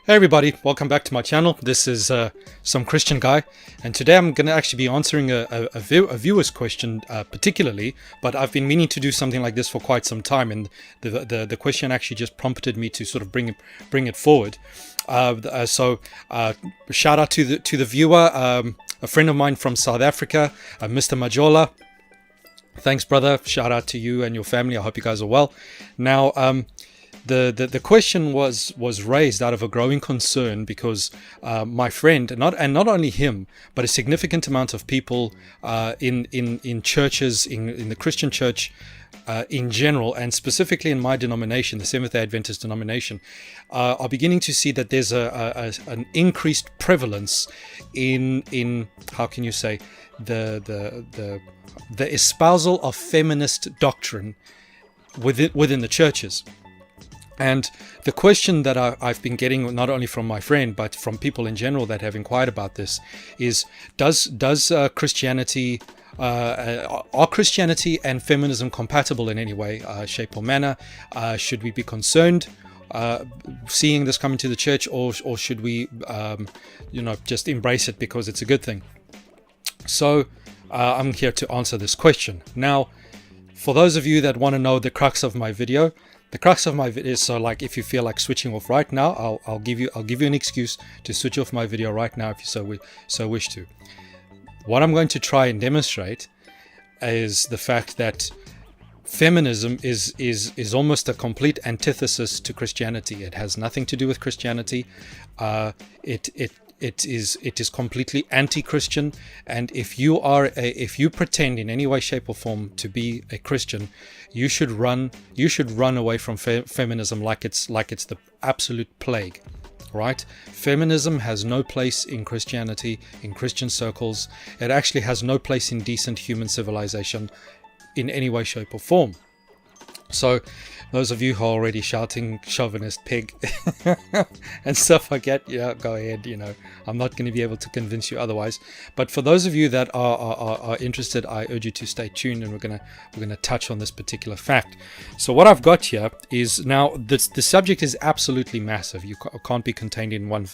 Hey everybody, welcome back to my channel. This is some Christian guy, and today I'm going to actually be answering a viewer's question particularly, but I've been meaning to do something like this for quite some time, and the question actually just prompted me to sort of bring it forward. So shout out to the viewer, a friend of mine from South Africa, Mr. Majola. Thanks, brother. Shout out to you and your family. I hope you guys are well. Now, the question was raised out of a growing concern because my friend, not only him, but a significant amount of people in churches, in the Christian church in general, and specifically in my denomination, the Seventh-day Adventist denomination, are beginning to see that there's an increased prevalence in how can you say, the espousal of feminist doctrine within the churches. And the question that I've been getting, not only from my friend, but from people in general that have inquired about this, is does Christianity, are Christianity and feminism compatible in any way, shape or manner? Should we be concerned seeing this coming to the church, or should we, just embrace it because it's a good thing? So I'm here to answer this question. Now, for those of you that want to know the crux of my video, is, so like, if you feel like switching off right now, I'll give you an excuse to switch off my video right now if you so wish to. What I'm going to try and demonstrate is the fact that feminism is almost a complete antithesis to Christianity. It has nothing to do with Christianity. It is completely anti-Christian, and if you pretend in any way, shape, or form to be a Christian, you should run away from feminism like it's the absolute plague. Right? Feminism has no place in Christianity, in Christian circles. It actually has no place in decent human civilization in any way, shape, or form. So those of you who are already shouting chauvinist pig and stuff like that, yeah, go ahead. I'm not going to be able to convince you otherwise. But for those of you that are interested, I urge you to stay tuned, and we're gonna touch on this particular fact. So what I've got here is, now the subject is absolutely massive. You can't be contained in one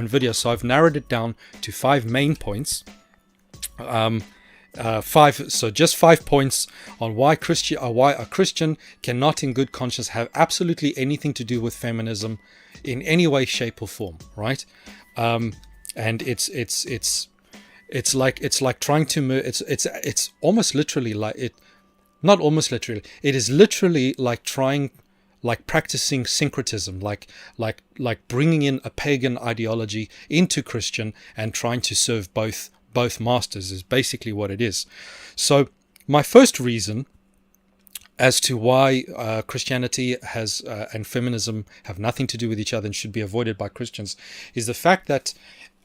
video. So I've narrowed it down to 5 main points. Just 5 points on why a Christian cannot in good conscience have absolutely anything to do with feminism in any way, shape, or form, right? And it's like trying to it's almost literally like it, not almost literally, it is literally like practicing syncretism, like bringing in a pagan ideology into Christian and trying to serve both masters is basically what it is. So my first reason as to why Christianity has and feminism have nothing to do with each other and should be avoided by Christians is the fact that,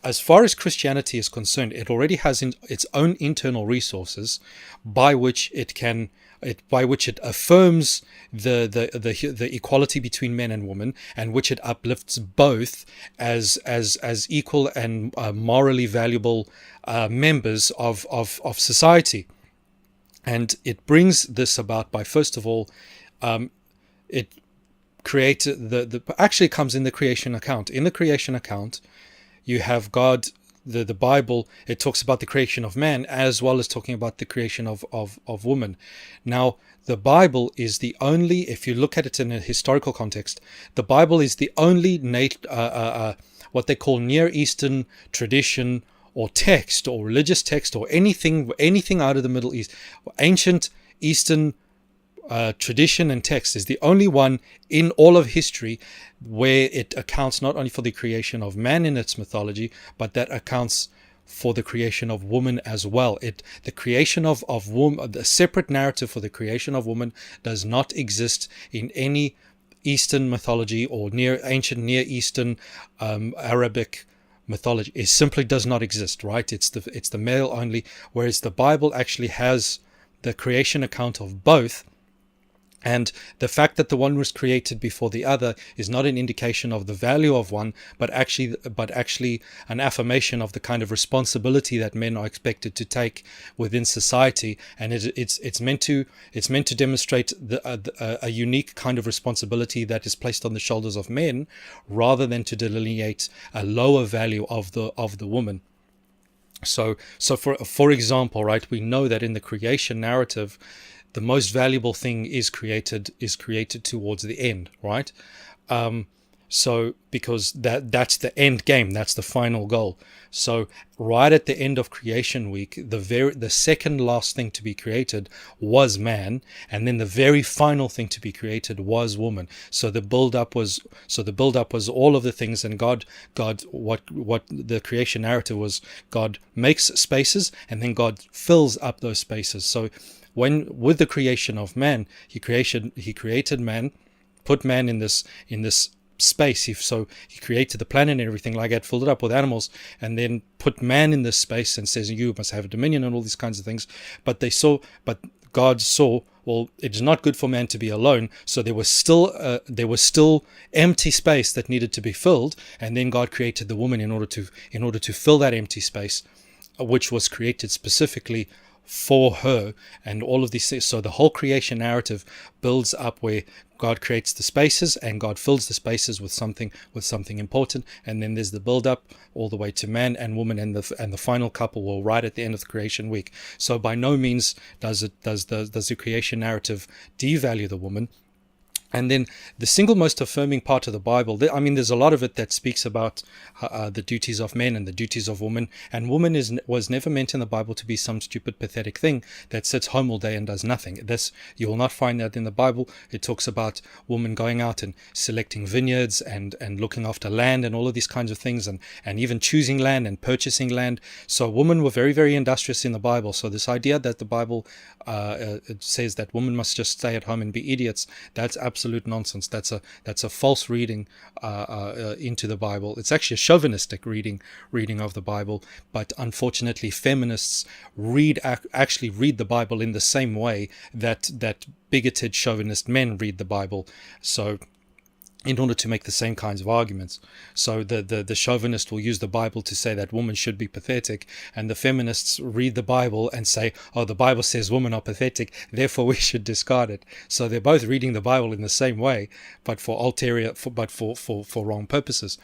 as far as Christianity is concerned, it already has its own internal resources by which it affirms the equality between men and women, and which it uplifts both as equal and morally valuable members of society. And it brings this about by, first of all, it creates actually comes in the creation account. In the creation account, you have God. The Bible, it talks about the creation of man as well as talking about the creation of woman. Now, the Bible is the only, if you look at it in a historical context, the Bible is the only what they call Near Eastern tradition or text or religious text or anything out of the Middle East, ancient Eastern tradition and text, is the only one in all of history where it accounts not only for the creation of man in its mythology, but that accounts for the creation of woman as well. The creation of woman, the separate narrative for the creation of woman, does not exist in any Eastern mythology or ancient Near Eastern Arabic mythology. It simply does not exist, right? It's the male only, whereas the Bible actually has the creation account of both. And the fact that the one was created before the other is not an indication of the value of one, but actually an affirmation of the kind of responsibility that men are expected to take within society. And it's meant to demonstrate a unique kind of responsibility that is placed on the shoulders of men, rather than to delineate a lower value of the woman. So for example, right, we know that in the creation narrative, the most valuable thing is created towards the end, right? So because that's the end game, that's the final goal. So right at the end of creation week, the second last thing to be created was man, and then the very final thing to be created was woman. So the build up was all of the things, and God what the creation narrative was, God makes spaces and then God fills up those spaces. So with the creation of man, he created man, put man in this space. He created the planet and everything like that, filled it up with animals, and then put man in this space and says, you must have dominion and all these kinds of things. But God saw, well, it is not good for man to be alone. So there was still empty space that needed to be filled, and then God created the woman in order to fill that empty space, which was created specifically for her. And all of these things. So the whole creation narrative builds up where God creates the spaces and God fills the spaces with something important, and then there's the build up all the way to man and woman, and the final couple will right at the end of the creation week. So by no means does the creation narrative devalue the woman. And then the single most affirming part of the Bible, I mean, there's a lot of it that speaks about the duties of men and the duties of women. And woman was never meant in the Bible to be some stupid, pathetic thing that sits home all day and does nothing. You will not find that in the Bible. It talks about women going out and selecting vineyards and looking after land and all of these kinds of things, and even choosing land and purchasing land. So women were very, very industrious in the Bible. So this idea that the Bible it says that women must just stay at home and be idiots, that's absolute nonsense. That's a false reading into the Bible. It's actually a chauvinistic reading of the Bible. But unfortunately, feminists actually read the Bible in the same way that bigoted chauvinist men read the Bible. So in order to make the same kinds of arguments. So the chauvinist will use the Bible to say that women should be pathetic, and the feminists read the Bible and say, oh, the Bible says women are pathetic, therefore we should discard it. So they're both reading the Bible in the same way, but for wrong purposes.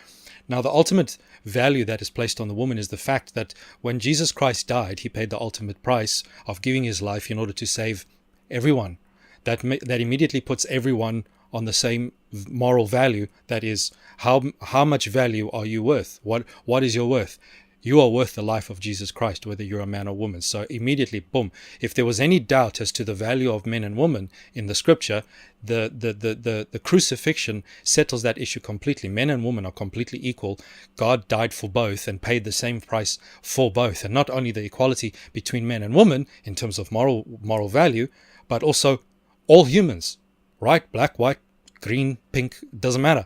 Now, the ultimate value that is placed on the woman is the fact that when Jesus Christ died, he paid the ultimate price of giving his life in order to save everyone. That immediately puts everyone on the same moral value. That is, how much value are you worth? What is your worth? You are worth the life of Jesus Christ, whether you're a man or woman. So immediately, boom. If there was any doubt as to the value of men and women in the scripture, the crucifixion settles that issue completely. Men and women are completely equal. God died for both and paid the same price for both. And not only the equality between men and women in terms of moral value, but also all humans. Right, black, white, green, pink, doesn't matter.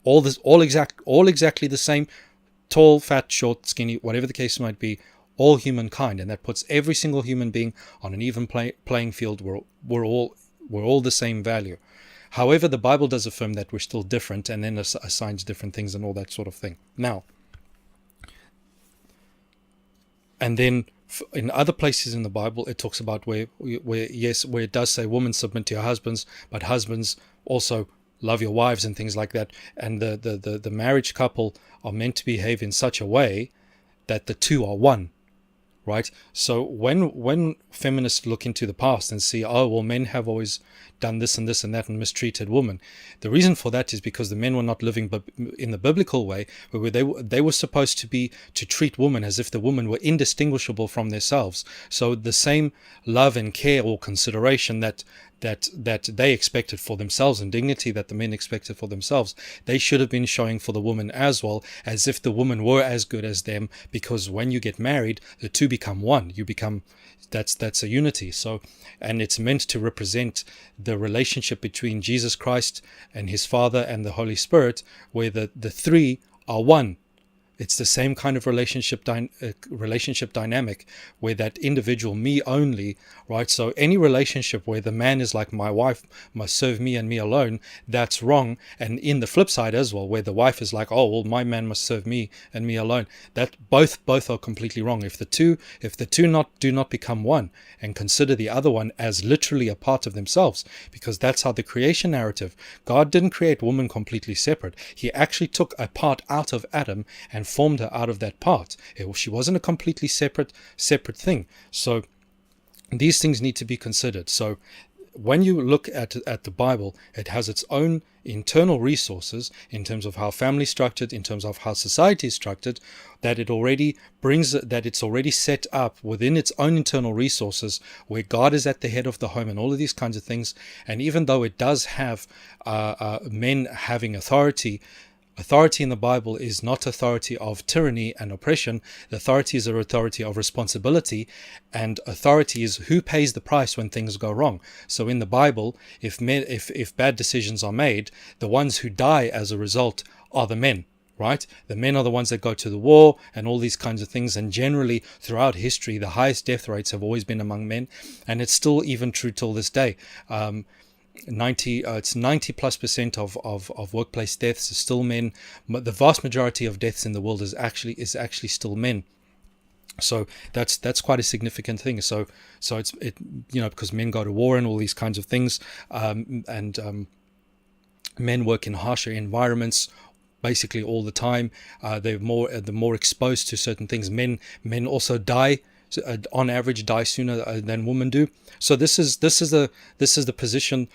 All exactly the same. Tall, fat, short, skinny, whatever the case might be, all humankind, and that puts every single human being on an even playing field. We're all the same value. However, the Bible does affirm that we're still different, and then assigns different things and all that sort of thing. Now, and then in other places in the Bible, it talks about where it does say women submit to your husbands, but husbands also love your wives and things like that. And the marriage couple are meant to behave in such a way that the two are one. Right? So when feminists look into the past and see, oh, well, men have always done this and this and that and mistreated women, the reason for that is because the men were not living in the biblical way, where they were supposed to treat women as if the women were indistinguishable from themselves. So the same love and care or consideration that they expected for themselves and dignity that the men expected for themselves, they should have been showing for the woman as well, as if the women were as good as them, because when you get married, the two become one. That's a unity. So, and it's meant to represent the relationship between Jesus Christ and his Father and the Holy Spirit, where the three are one. It's the same kind of relationship dynamic where that individual me only, right? So any relationship where the man is like, my wife must serve me and me alone, that's wrong. And in the flip side as well, where the wife is like, oh well, my man must serve me and me alone, that both are completely wrong. If the two do not become one and consider the other one as literally a part of themselves, because that's how the creation narrative, God didn't create woman completely separate. He actually took a part out of Adam and formed her out of that part. She wasn't a completely separate thing. So these things need to be considered. So when you look at the Bible, it has its own internal resources in terms of how family is structured, in terms of how society is structured, that it's already set up within its own internal resources, where God is at the head of the home and all of these kinds of things. And even though it does have men having authority in the Bible is not authority of tyranny and oppression. The authority is an authority of responsibility, and authority is who pays the price when things go wrong. So in the Bible, if bad decisions are made, the ones who die as a result are the men. Right? The men are the ones that go to the war and all these kinds of things. And generally throughout history, the highest death rates have always been among men. And it's still even true till this day. 90+% of workplace deaths is still men. The vast majority of deaths in the world is actually still men. So that's quite a significant thing. So it's because men go to war and all these kinds of things, and men work in harsher environments basically all the time. They're more exposed to certain things. Men also die. On average, die sooner than women do. So this is the position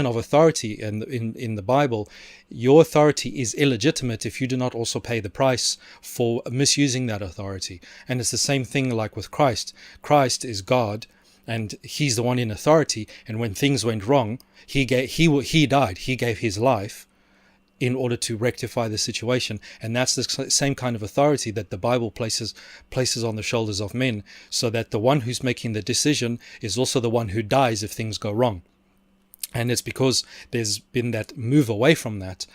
of authority in the Bible. Your authority is illegitimate if you do not also pay the price for misusing that authority. And it's the same thing like with Christ. Christ is God, and he's the one in authority. And when things went wrong, he died. He gave his life in order to rectify the situation. And that's the same kind of authority that the Bible places on the shoulders of men, so that the one who's making the decision is also the one who dies if things go wrong. And it's because there's been that move away from that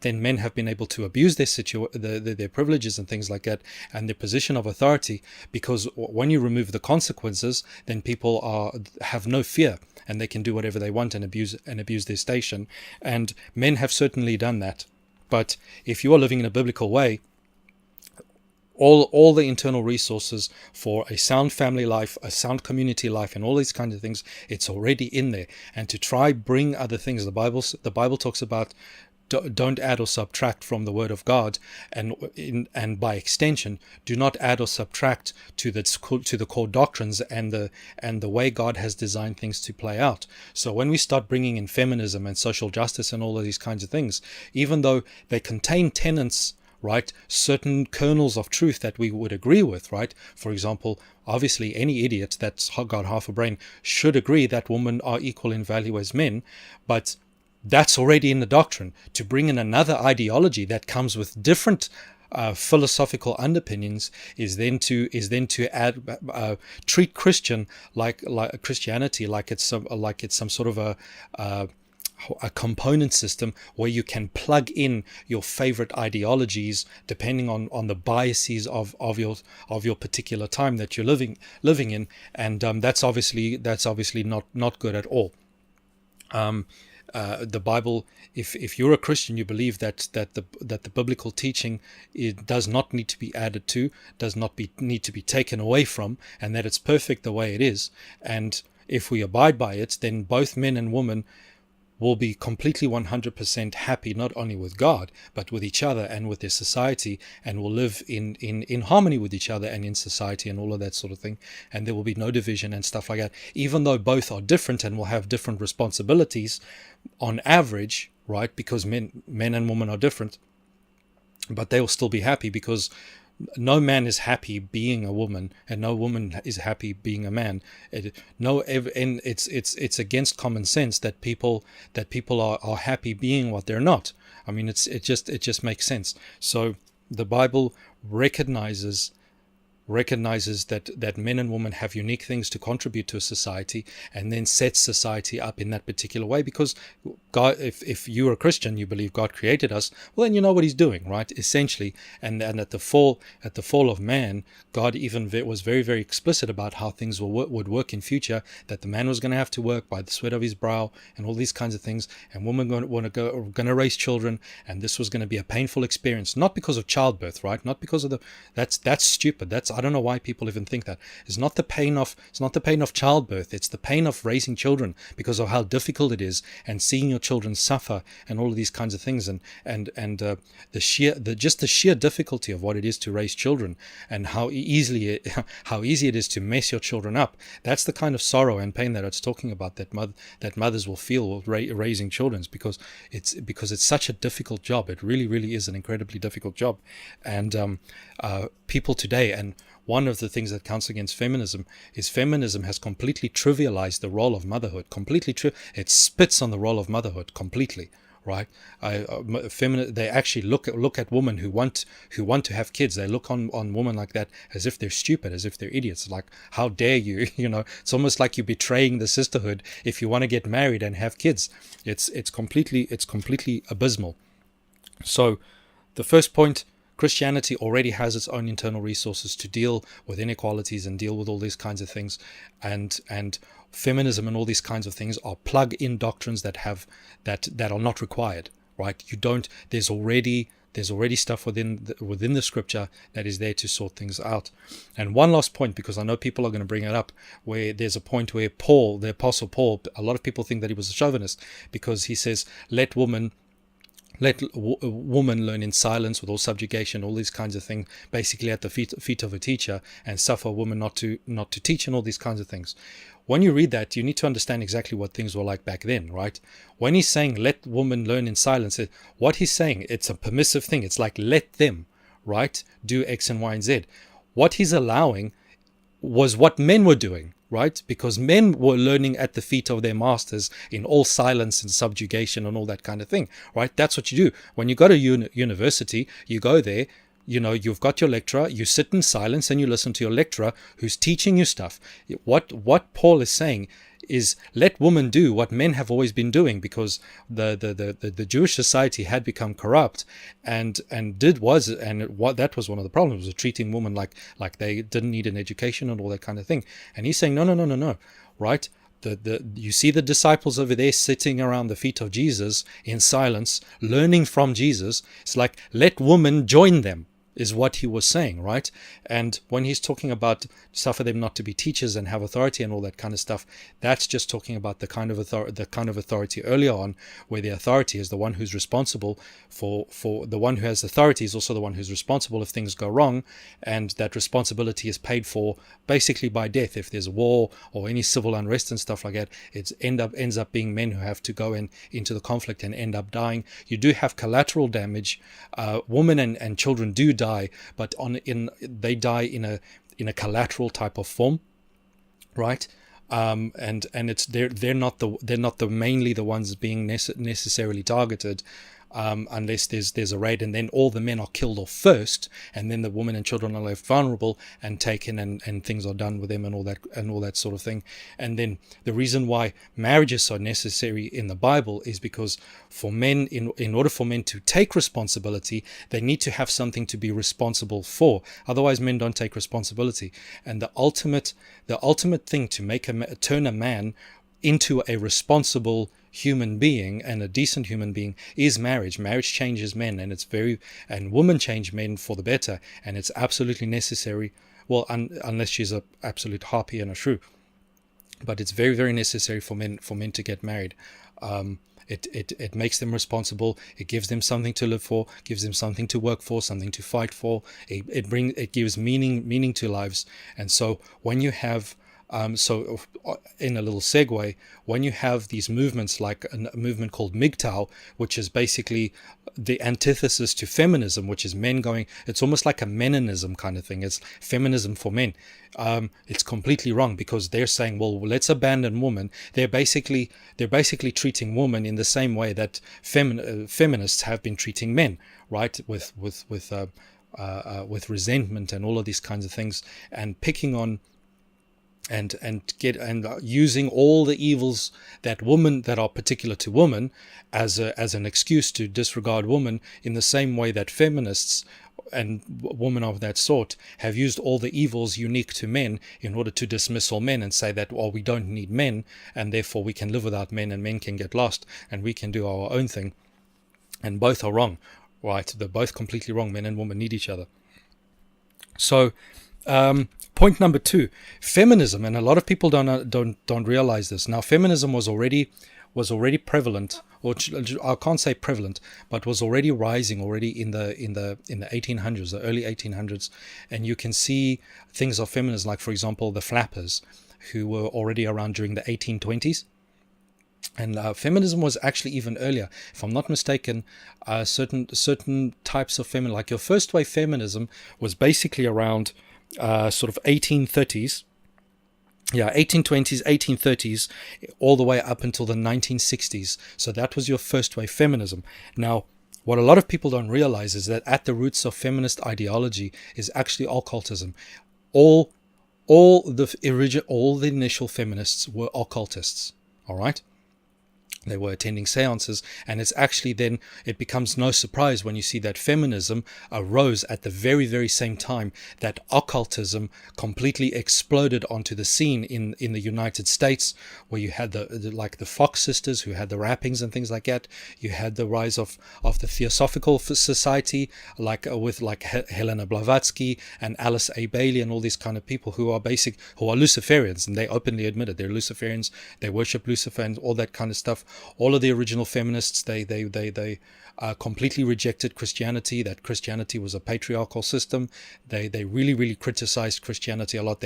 then men have been able to abuse their privileges and things like that, and their position of authority, because when you remove the consequences, then people have no fear, and they can do whatever they want and abuse their station. And men have certainly done that. But if you are living in a biblical way, all the internal resources for a sound family life, a sound community life, and all these kinds of things, it's already in there. And to try bring other things, the Bible talks about don't add or subtract from the Word of God, and by extension, do not add or subtract to the core doctrines and the way God has designed things to play out. So when we start bringing in feminism and social justice and all of these kinds of things, even though they contain tenets, right, certain kernels of truth that we would agree with, right? For example, obviously any idiot that's got half a brain should agree that women are equal in value as men, but that's already in the doctrine. To bring in another ideology that comes with different philosophical underpinnings is then to add treat Christianity like it's some sort of a component system where you can plug in your favorite ideologies depending on the biases of your particular time that you're living in, and that's obviously not good at all. The Bible, if you're a Christian, you believe that the biblical teaching, it does not need to be added to, does not need to be taken away from, and that it's perfect the way it is. And if we abide by it, then both men and women will be completely 100% happy, not only with God, but with each other and with their society, and will live in harmony with each other and in society and all of that sort of thing. And there will be no division and stuff like that, even though both are different and will have different responsibilities on average, right? Because men and women are different, but they will still be happy, because no man is happy being a woman, and no woman is happy being a man. It's against common sense that people are happy being what they're not. I mean, it just makes sense. So the Bible recognizes recognizes that men and women have unique things to contribute to a society, and then sets society up in that particular way. Because God, if you're a Christian, you believe God created us, well, then you know what He's doing, right? Essentially, and at the fall of man, God even was very, very explicit about how things would work in future. That the man was going to have to work by the sweat of his brow, and all these kinds of things, and women going to raise children, and this was going to be a painful experience, not because of childbirth, right? Not because of that's stupid. I don't know why people even think that. It's not the pain of childbirth. It's the pain of raising children because of how difficult it is, and seeing your children suffer, and all of these kinds of things, and the sheer difficulty of what it is to raise children, and how easy it is to mess your children up. That's the kind of sorrow and pain that it's talking about, that mothers will feel while raising children, because it's such a difficult job. It really, really is an incredibly difficult job, and people today, and one of the things that counts against feminism is feminism has completely trivialized the role of motherhood. It spits on the role of motherhood completely, right? They actually look at women who want to have kids. They look on women like that as if they're stupid, as if they're idiots. Like, how dare you? It's almost like you're betraying the sisterhood if you want to get married and have kids. It's completely abysmal. So, the first point. Christianity already has its own internal resources to deal with inequalities and deal with all these kinds of things, and feminism and all these kinds of things are plug-in doctrines that are not required, right? There's already stuff within the scripture that is there to sort things out. And one last point, because I know people are going to bring it up, where there's a point where Paul, the Apostle Paul, a lot of people think that he was a chauvinist because he says, let woman learn in silence with all subjugation, all these kinds of things, basically at the feet of a teacher, and suffer a woman not to teach, and all these kinds of things. When you read that, you need to understand exactly what things were like back then, right? When he's saying let woman learn in silence, what he's saying, it's a permissive thing. It's like, let them, right, do X and Y and Z. What he's allowing was what men were doing, right? Because men were learning at the feet of their masters in all silence and subjugation and all that kind of thing, right? That's what you do. When you go to university, you go there, you've got your lecturer, you sit in silence and you listen to your lecturer who's teaching you stuff. What Paul is saying is, let women do what men have always been doing, because the Jewish society had become corrupt, and that was one of the problems, was treating women like they didn't need an education and all that kind of thing. And he's saying no, right? You see the disciples over there sitting around the feet of Jesus in silence, learning from Jesus. It's like, let women join them, is what he was saying, right? And when he's talking about suffer them not to be teachers and have authority and all that kind of stuff, that's just talking about the kind of authority earlier on, where the authority is the one who's responsible for the one who has authority is also the one who's responsible if things go wrong, and that responsibility is paid for basically by death. If there's war or any civil unrest and stuff like that, it ends up being men who have to go into the conflict and end up dying. You do have collateral damage. Women and children do die, but they die in a collateral type of form, right? And it's they're not mainly the ones being necessarily targeted, unless there's a raid, and then all the men are killed off first, and then the women and children are left vulnerable and taken, and things are done with them and all that sort of thing. And then the reason why marriage is so necessary in the Bible is because for men, in order for men to take responsibility, they need to have something to be responsible for. Otherwise, men don't take responsibility. And the ultimate thing to turn a man into a responsible human being and a decent human being is marriage. Marriage changes men, and women change men for the better, and it's absolutely necessary. Well, unless she's an absolute harpy and a shrew, but it's very, very necessary for men to get married. It makes them responsible. It gives them something to live for, gives them something to work for, something to fight for. It gives meaning to lives. And so when you have so in a little segue, when you have these movements like a movement called MGTOW, which is basically the antithesis to feminism, which is men going, it's almost like a meninism kind of thing. It's feminism for men. It's completely wrong, because they're saying, well, let's abandon women. They're basically treating women in the same way that feminists have been treating men, right? With with resentment and all of these kinds of things, and picking on and using all the evils that are particular to women as an excuse to disregard women, in the same way that feminists and women of that sort have used all the evils unique to men in order to dismiss all men and say that, well, we don't need men, and therefore we can live without men, and men can get lost, and we can do our own thing. And both are wrong, right? They're both completely wrong. Men and women need each other. So point number 2, feminism, and a lot of people don't realize this. Now, feminism was already prevalent, or I can't say prevalent, but was already rising already in the 1800s, the early 1800s, and you can see things of feminism, like for example the Flappers, who were already around during the 1820s. And feminism was actually even earlier, if I'm not mistaken. Certain types of feminism, like your first wave feminism, was basically around sort of 1830s. Yeah, 1820s, 1830s, all the way up until the 1960s. So that was your first wave feminism. Now, what a lot of people don't realize is that at the roots of feminist ideology is actually occultism. All the initial feminists were occultists. All right. They were attending seances, and it's actually then it becomes no surprise when you see that feminism arose at the very, very same time that occultism completely exploded onto the scene in the United States, where you had the Fox sisters who had the rappings and things like that. You had the rise of the Theosophical Society, with Helena Blavatsky and Alice A. Bailey and all these kind of people who are Luciferians, and they openly admit it. They're Luciferians. They worship Lucifer and all that kind of stuff. All of the original feminists, they completely rejected Christianity, that Christianity was a patriarchal system. They really, really criticized Christianity a lot.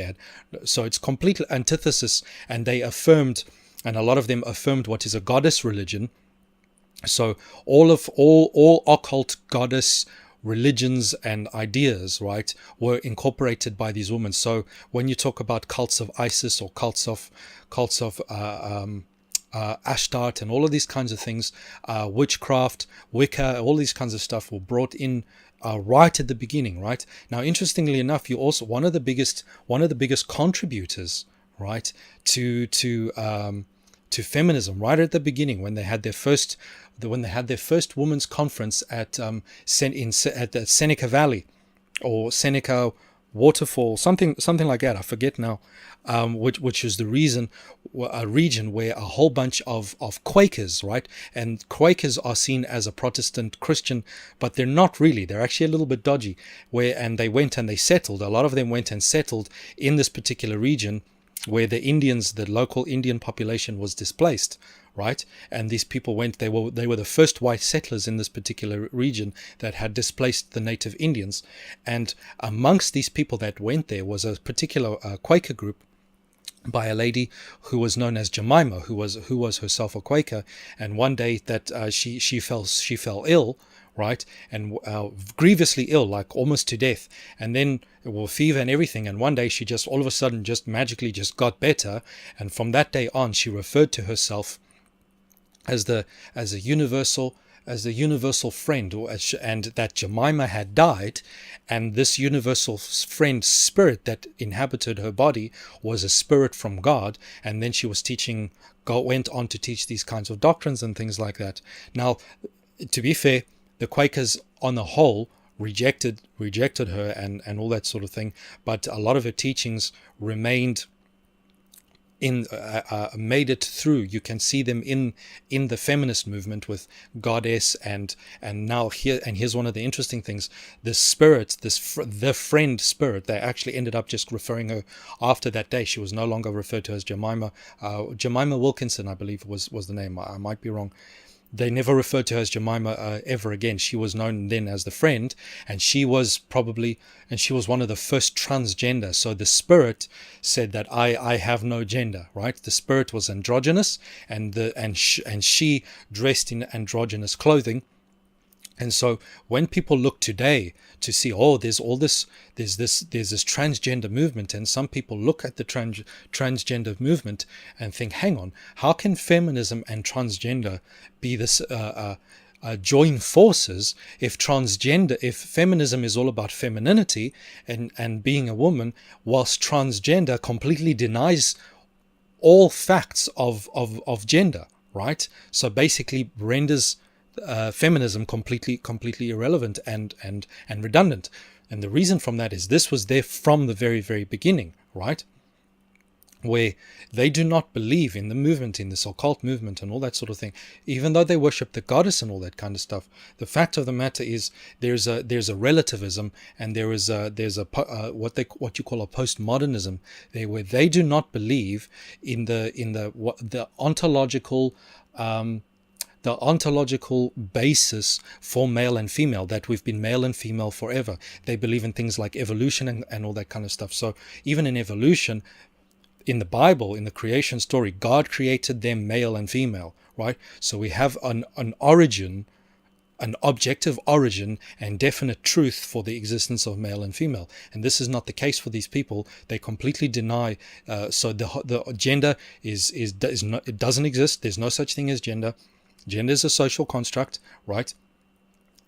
So it's complete antithesis, and they affirmed, and a lot of them affirmed, what is a goddess religion. So all occult goddess religions and ideas, right, were incorporated by these women. So when you talk about cults of Isis or cults of Ashtart and all of these kinds of things, witchcraft, Wicca, all these kinds of stuff were brought in right at the beginning, right? Now, interestingly enough, you also one of the biggest contributors, right, to feminism right at the beginning, when they had their first women's conference at the Seneca Valley or Seneca Waterfall, something like that. I forget now. Which is a region where a whole bunch of Quakers, right? And Quakers are seen as a Protestant Christian, but they're not really. They're actually a little bit dodgy. And they went and they settled. A lot of them went and settled in this particular region where the local Indian population was displaced, right? And these people they were the first white settlers in this particular region that had displaced the native Indians. And amongst these people that went there was a particular Quaker group by a lady who was known as Jemima, who was herself a Quaker. And one day that she fell ill, right, and grievously ill, like almost to death, and then fever and everything. And one day she just all of a sudden just magically just got better, and from that day on she referred to herself as the universal friend, and that Jemima had died, and this universal friend spirit that inhabited her body was a spirit from God. And then she was went on to teach these kinds of doctrines and things like that. Now, to be fair, the Quakers on the whole rejected her and all that sort of thing, but a lot of her teachings remained made it through. You can see them in the feminist movement with goddess and now here's one of the interesting things. This spirit, the friend spirit, they actually ended up just referring her after that day. She was no longer referred to as Jemima. Jemima Wilkinson, I believe was the name. I might be wrong. They never referred to her as Jemima ever again. She was known then as the friend, and she was one of the first transgender. So the spirit said that I have no gender, right? The spirit was androgynous, and she dressed in androgynous clothing. And so when people look today to see, there's this transgender movement, and some people look at the transgender movement and think, hang on, how can feminism and transgender be this join forces, if feminism is all about femininity and being a woman, whilst transgender completely denies all facts of gender, right? So basically renders feminism completely irrelevant and redundant. And the reason from that is this was there from the very, very beginning, right? Where they do not believe in the movement, in this occult movement and all that sort of thing, even though they worship the goddess and all that kind of stuff. The fact of the matter is there's a relativism, and there's what you call a postmodernism there, where they do not believe in the ontological basis for male and female, that we've been male and female forever. They believe in things like evolution and all that kind of stuff. So even in evolution, in the Bible, in the creation story, God created them male and female, right? So we have an origin, an objective origin and definite truth for the existence of male and female. And this is not the case for these people. They completely deny. So the gender is not, it doesn't exist. There's no such thing as gender. Gender is a social construct, right?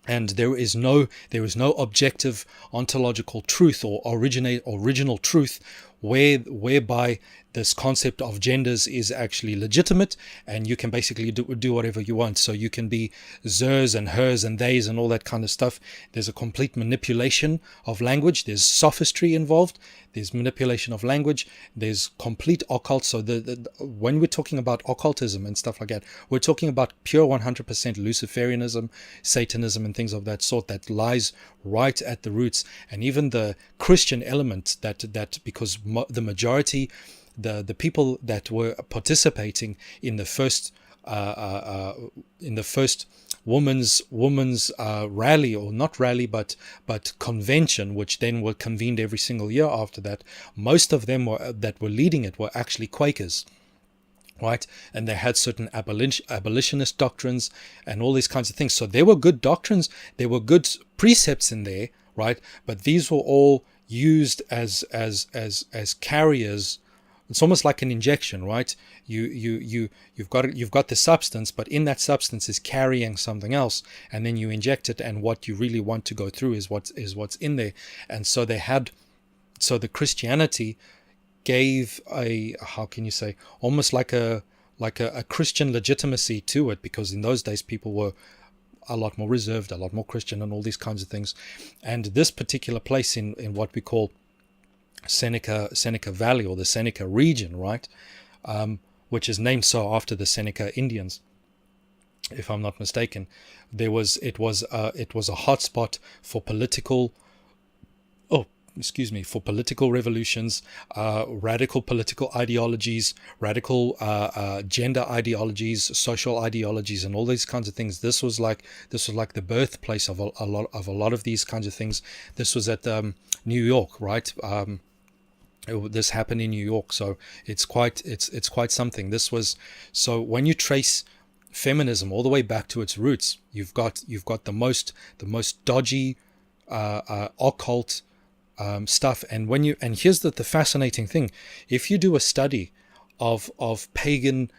And there is no objective ontological truth or original truth whereby this concept of genders is actually legitimate, and you can basically do whatever you want. So you can be zers and hers and theys and all that kind of stuff. There's a complete manipulation of language. There's sophistry involved. There's manipulation of language. There's complete occult. So when we're talking about occultism and stuff like that, we're talking about pure 100% Luciferianism, Satanism, and things of that sort that lies right at the roots. And even the Christian element that because the majority, the people that were participating in the first women's rally, or not rally but convention, which then were convened every single year after that, most of them that were leading it were actually Quakers, right? And they had certain abolitionist doctrines and all these kinds of things. So there were good doctrines, there were good precepts in there, right? But these were all used as carriers. It's almost like an injection, right? You've got the substance, but in that substance is carrying something else, and then you inject it, and what you really want to go through is what's in there. And so the Christianity gave almost like a Christian legitimacy to it, because in those days people were a lot more reserved, a lot more Christian, and all these kinds of things. And this particular place in what we call Seneca Valley, or the Seneca region, right, which is named so after the Seneca Indians, if I'm not mistaken. It was a hotspot for political revolutions, radical political ideologies, radical gender ideologies, social ideologies, and all these kinds of things. This was like the birthplace of a lot of these kinds of things. This was at New York, right? This happened in New York, so it's quite something. This was, so when you trace feminism all the way back to its roots, you've got the most dodgy occult stuff. And here's the fascinating thing: if you do a study of pagan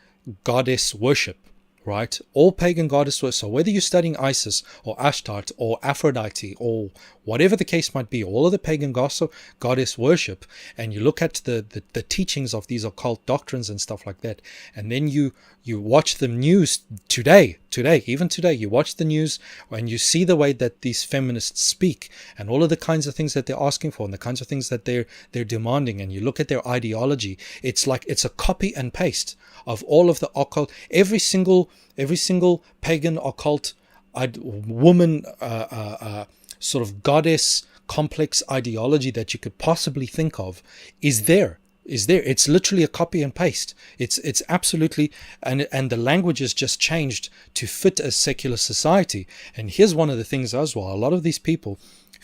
goddess worship, right? All pagan goddess worship. So whether you're studying Isis or Ashtart or Aphrodite or whatever the case might be, all of the pagan goddess worship, and you look at the teachings of these occult doctrines and stuff like that, and then you watch the news today, you watch the news and you see the way that these feminists speak and all of the kinds of things that they're asking for and the kinds of things that they're demanding, and you look at their ideology, it's like it's a copy and paste of all of the occult, every single pagan occult woman sort of goddess complex ideology that you could possibly think of is there. It's literally a copy and paste. It's absolutely, and the language has just changed to fit a secular society. And here's one of the things as well: a lot of these people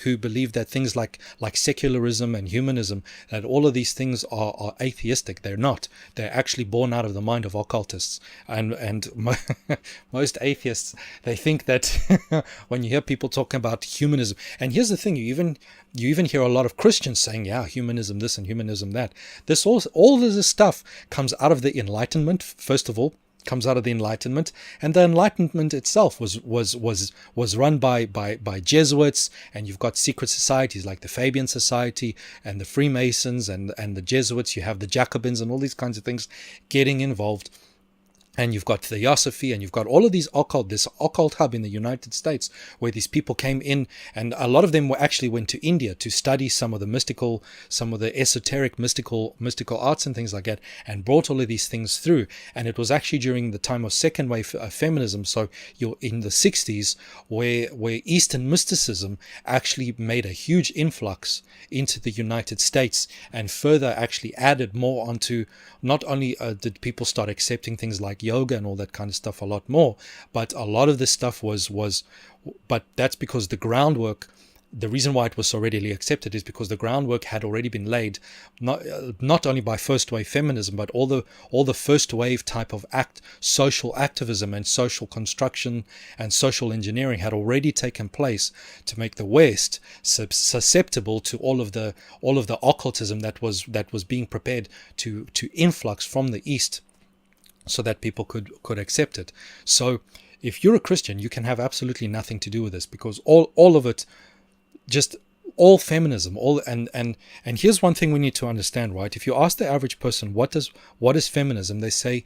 who believe that things like secularism and humanism, that all of these things are atheistic. They're not. They're actually born out of the mind of occultists. And most atheists, they think that when you hear people talking about humanism, and here's the thing, you even hear a lot of Christians saying, yeah, humanism this and humanism that. All of this stuff comes out of the Enlightenment, first of all. comes out of the Enlightenment, and the Enlightenment itself was run by Jesuits, and you've got secret societies like the Fabian Society and the Freemasons and the Jesuits. You have the Jacobins and all these kinds of things getting involved. And you've got Theosophy, and you've got all of this occult hub in the United States, where these people came in, and a lot of them actually went to India to study some of the esoteric mystical arts and things like that, and brought all of these things through. And it was actually during the time of second wave feminism, so you're in the 60s, where Eastern mysticism actually made a huge influx into the United States, and further actually added more onto. Not only did people start accepting things like yoga and all that kind of stuff a lot more, but a lot of this stuff but that's because the groundwork, the reason why it was so readily accepted is because the groundwork had already been laid, not only by first wave feminism, but all the first wave type of social activism and social construction and social engineering had already taken place to make the West susceptible to all of the occultism that was being prepared to influx from the East, so that people could accept it. So if you're a Christian, you can have absolutely nothing to do with this, because all of it, just all feminism, and here's one thing we need to understand, right? If you ask the average person what is feminism, they say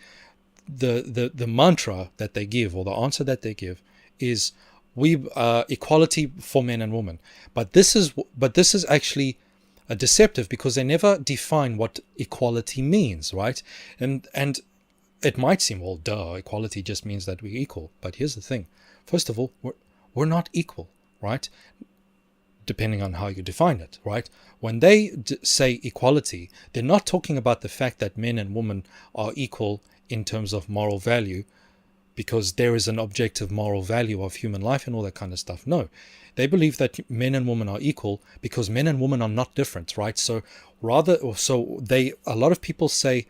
the mantra that they give, or the answer that they give, is equality for men and women. But this is actually deceptive, because they never define what equality means, right? And it might seem, well, duh, equality just means that we're equal. But here's the thing. First of all, we're not equal, right? Depending on how you define it, right? When they say equality, they're not talking about the fact that men and women are equal in terms of moral value, because there is an objective moral value of human life and all that kind of stuff. No, they believe that men and women are equal because men and women are not different, right? So a lot of people say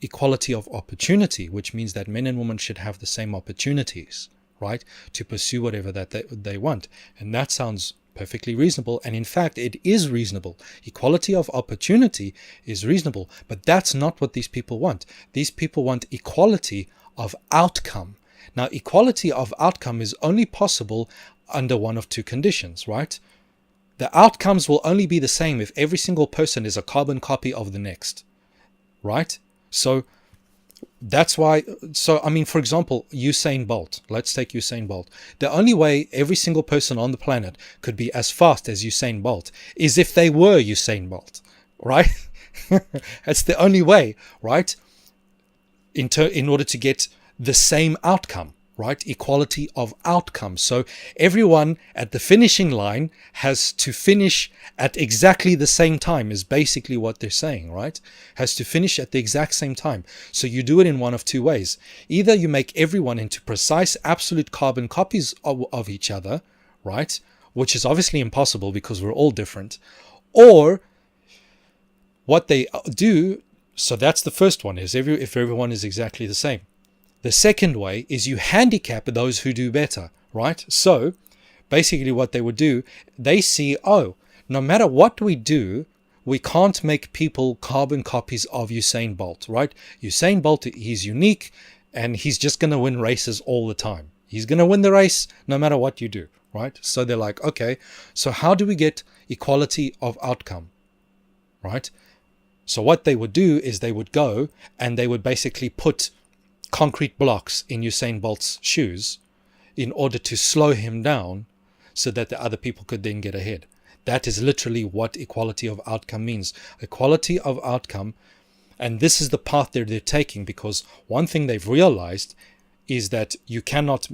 equality of opportunity, which means that men and women should have the same opportunities, right, to pursue whatever that they want. And that sounds perfectly reasonable, and in fact it is reasonable. Equality of opportunity is reasonable, but that's not what these people want. These people want equality of outcome. Now, equality of outcome is only possible under one of two conditions, right? The outcomes will only be the same if every single person is a carbon copy of the next, right? So that's why, I mean, for example, Usain Bolt. Let's take Usain Bolt. The only way every single person on the planet could be as fast as Usain Bolt is if they were Usain Bolt, right? That's the only way, right? In order to get the same outcome, right? Equality of outcome. So everyone at the finishing line has to finish at exactly the same time, is basically what they're saying, right? Has to finish at the exact same time. So you do it in one of two ways. Either you make everyone into precise, absolute carbon copies of each other, right? Which is obviously impossible because we're all different. Or what they do, so that's the first one, is if everyone is exactly the same. The second way is you handicap those who do better, right? So basically what they would do, they see, no matter what we do, we can't make people carbon copies of Usain Bolt, right? Usain Bolt, he's unique, and he's just going to win races all the time. He's going to win the race no matter what you do, right? So they're like, okay, so how do we get equality of outcome, right? So what they would do is they would go and they would basically put concrete blocks in Usain Bolt's shoes in order to slow him down so that the other people could then get ahead. That is literally what equality of outcome means. Equality of outcome, and this is the path they're taking, because one thing they've realized is that you cannot,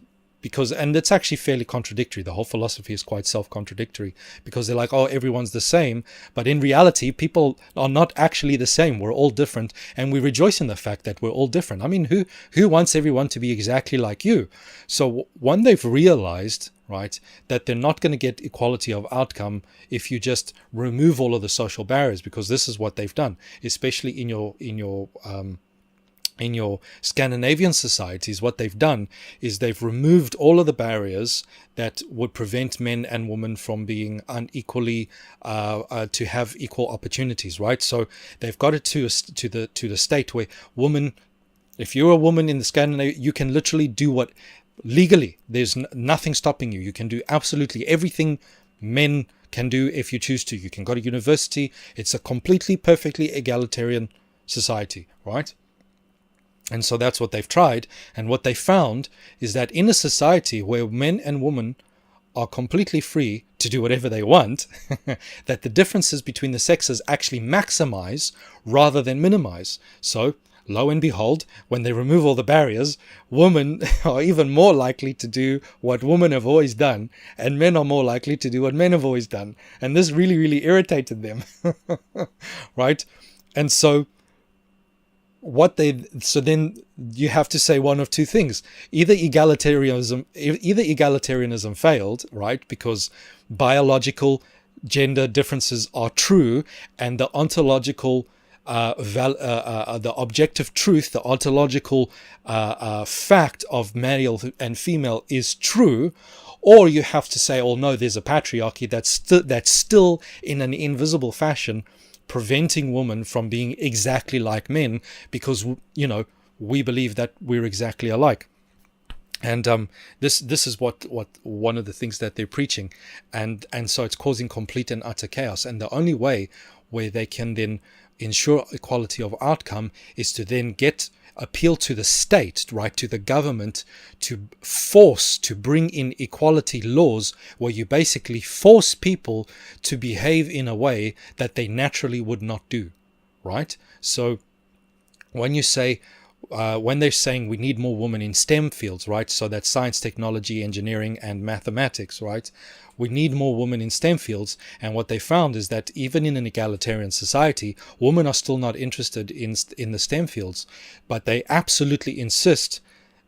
and it's actually fairly contradictory. The whole philosophy is quite self-contradictory, because they're like, everyone's the same. But in reality, people are not actually the same. We're all different. And we rejoice in the fact that we're all different. I mean, who wants everyone to be exactly like you? So when they've realized, right, that they're not going to get equality of outcome if you just remove all of the social barriers, because this is what they've done, especially in your Scandinavian societies. What they've done is they've removed all of the barriers that would prevent men and women from being unequally to have equal opportunities, right? So they've got it to the state where women If you're a woman in the Scandinavia, you can literally do what legally. There's nothing stopping you. You can do absolutely everything men can do if you choose to. You can go to university. It's a completely, perfectly egalitarian society, right? And so that's what they've tried. And what they found is that in a society where men and women are completely free to do whatever they want, that the differences between the sexes actually maximize rather than minimize. So, lo and behold, when they remove all the barriers, women are even more likely to do what women have always done, and men are more likely to do what men have always done. And this really, really irritated them, right? And so then you have to say one of two things. Either egalitarianism failed, right? Because biological gender differences are true, and the ontological the objective truth, the ontological fact of male and female is true. Or you have to say, oh no, there's a patriarchy that's still in an invisible fashion preventing women from being exactly like men, because we believe that we're exactly alike. And this is what one of the things that they're preaching, and so it's causing complete and utter chaos. And the only way where they can then ensure equality of outcome is to then appeal to the state, right, to the government, to bring in equality laws where you basically force people to behave in a way that they naturally would not do, right? So when you say, when they're saying we need more women in STEM fields, right, so that's science, technology, engineering, and mathematics, right, we need more women in STEM fields. And what they found is that even in an egalitarian society, women are still not interested in the STEM fields, but they absolutely insist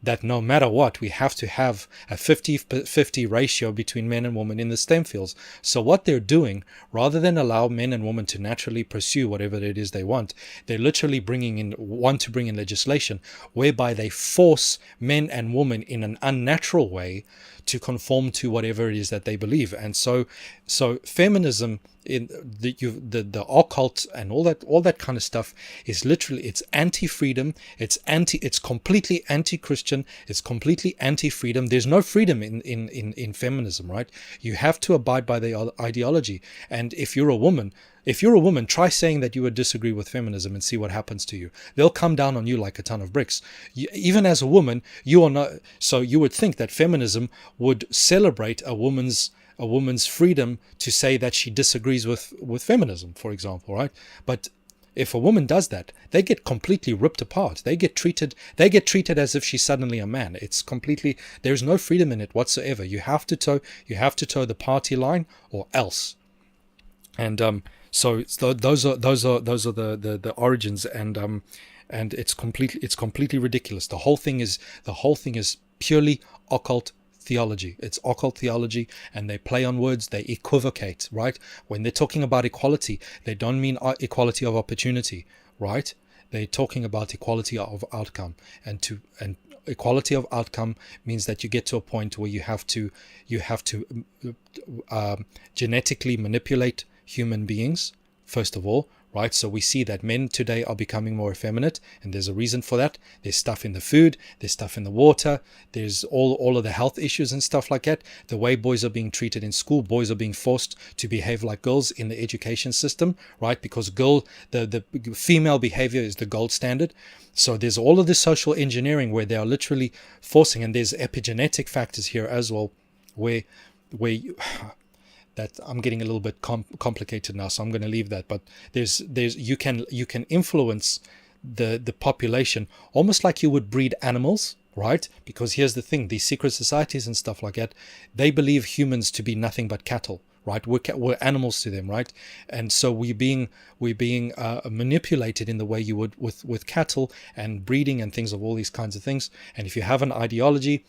that no matter what, we have to have a 50-50 ratio between men and women in the STEM fields. So what they're doing, rather than allow men and women to naturally pursue whatever it is they want, they're literally want to bring in legislation whereby they force men and women in an unnatural way to conform to whatever it is that they believe. And so feminism, in the occult and all that kind of stuff, is literally, it's anti-freedom, it's completely anti-Christian, it's completely anti-freedom. There's no freedom in feminism, right? You have to abide by the ideology. And if you're a woman, try saying that you would disagree with feminism and see what happens to you. They'll come down on you like a ton of bricks. Even as a woman, you are not. So you would think that feminism would celebrate a woman's freedom to say that she disagrees with feminism, for example, right? But if a woman does that, they get completely ripped apart. They get treated as if she's suddenly a man. It's completely, there's no freedom in it whatsoever. You have to toe the party line or else. And so those are the origins, and it's completely ridiculous. The whole thing is purely occult theology. It's occult theology, and they play on words, they equivocate, right? When they're talking about equality, they don't mean equality of opportunity, right? They're talking about equality of outcome, and equality of outcome means that you get to a point where you have to genetically manipulate human beings, first of all, right? So we see that men today are becoming more effeminate, and there's a reason for that. There's stuff in the food, there's stuff in the water, there's all of the health issues and stuff like that. The way boys are being treated in school, boys are being forced to behave like girls in the education system, right? Because the female behavior is the gold standard. So there's all of this social engineering where they are literally forcing, and there's epigenetic factors here as well, where that I'm getting a little bit complicated now, so I'm going to leave that. But you can influence the population almost like you would breed animals, right? Because here's the thing: these secret societies and stuff like that, they believe humans to be nothing but cattle, right? We're animals to them, right? And so we're being manipulated in the way you would with cattle and breeding and things of all these kinds of things. And if you have an ideology,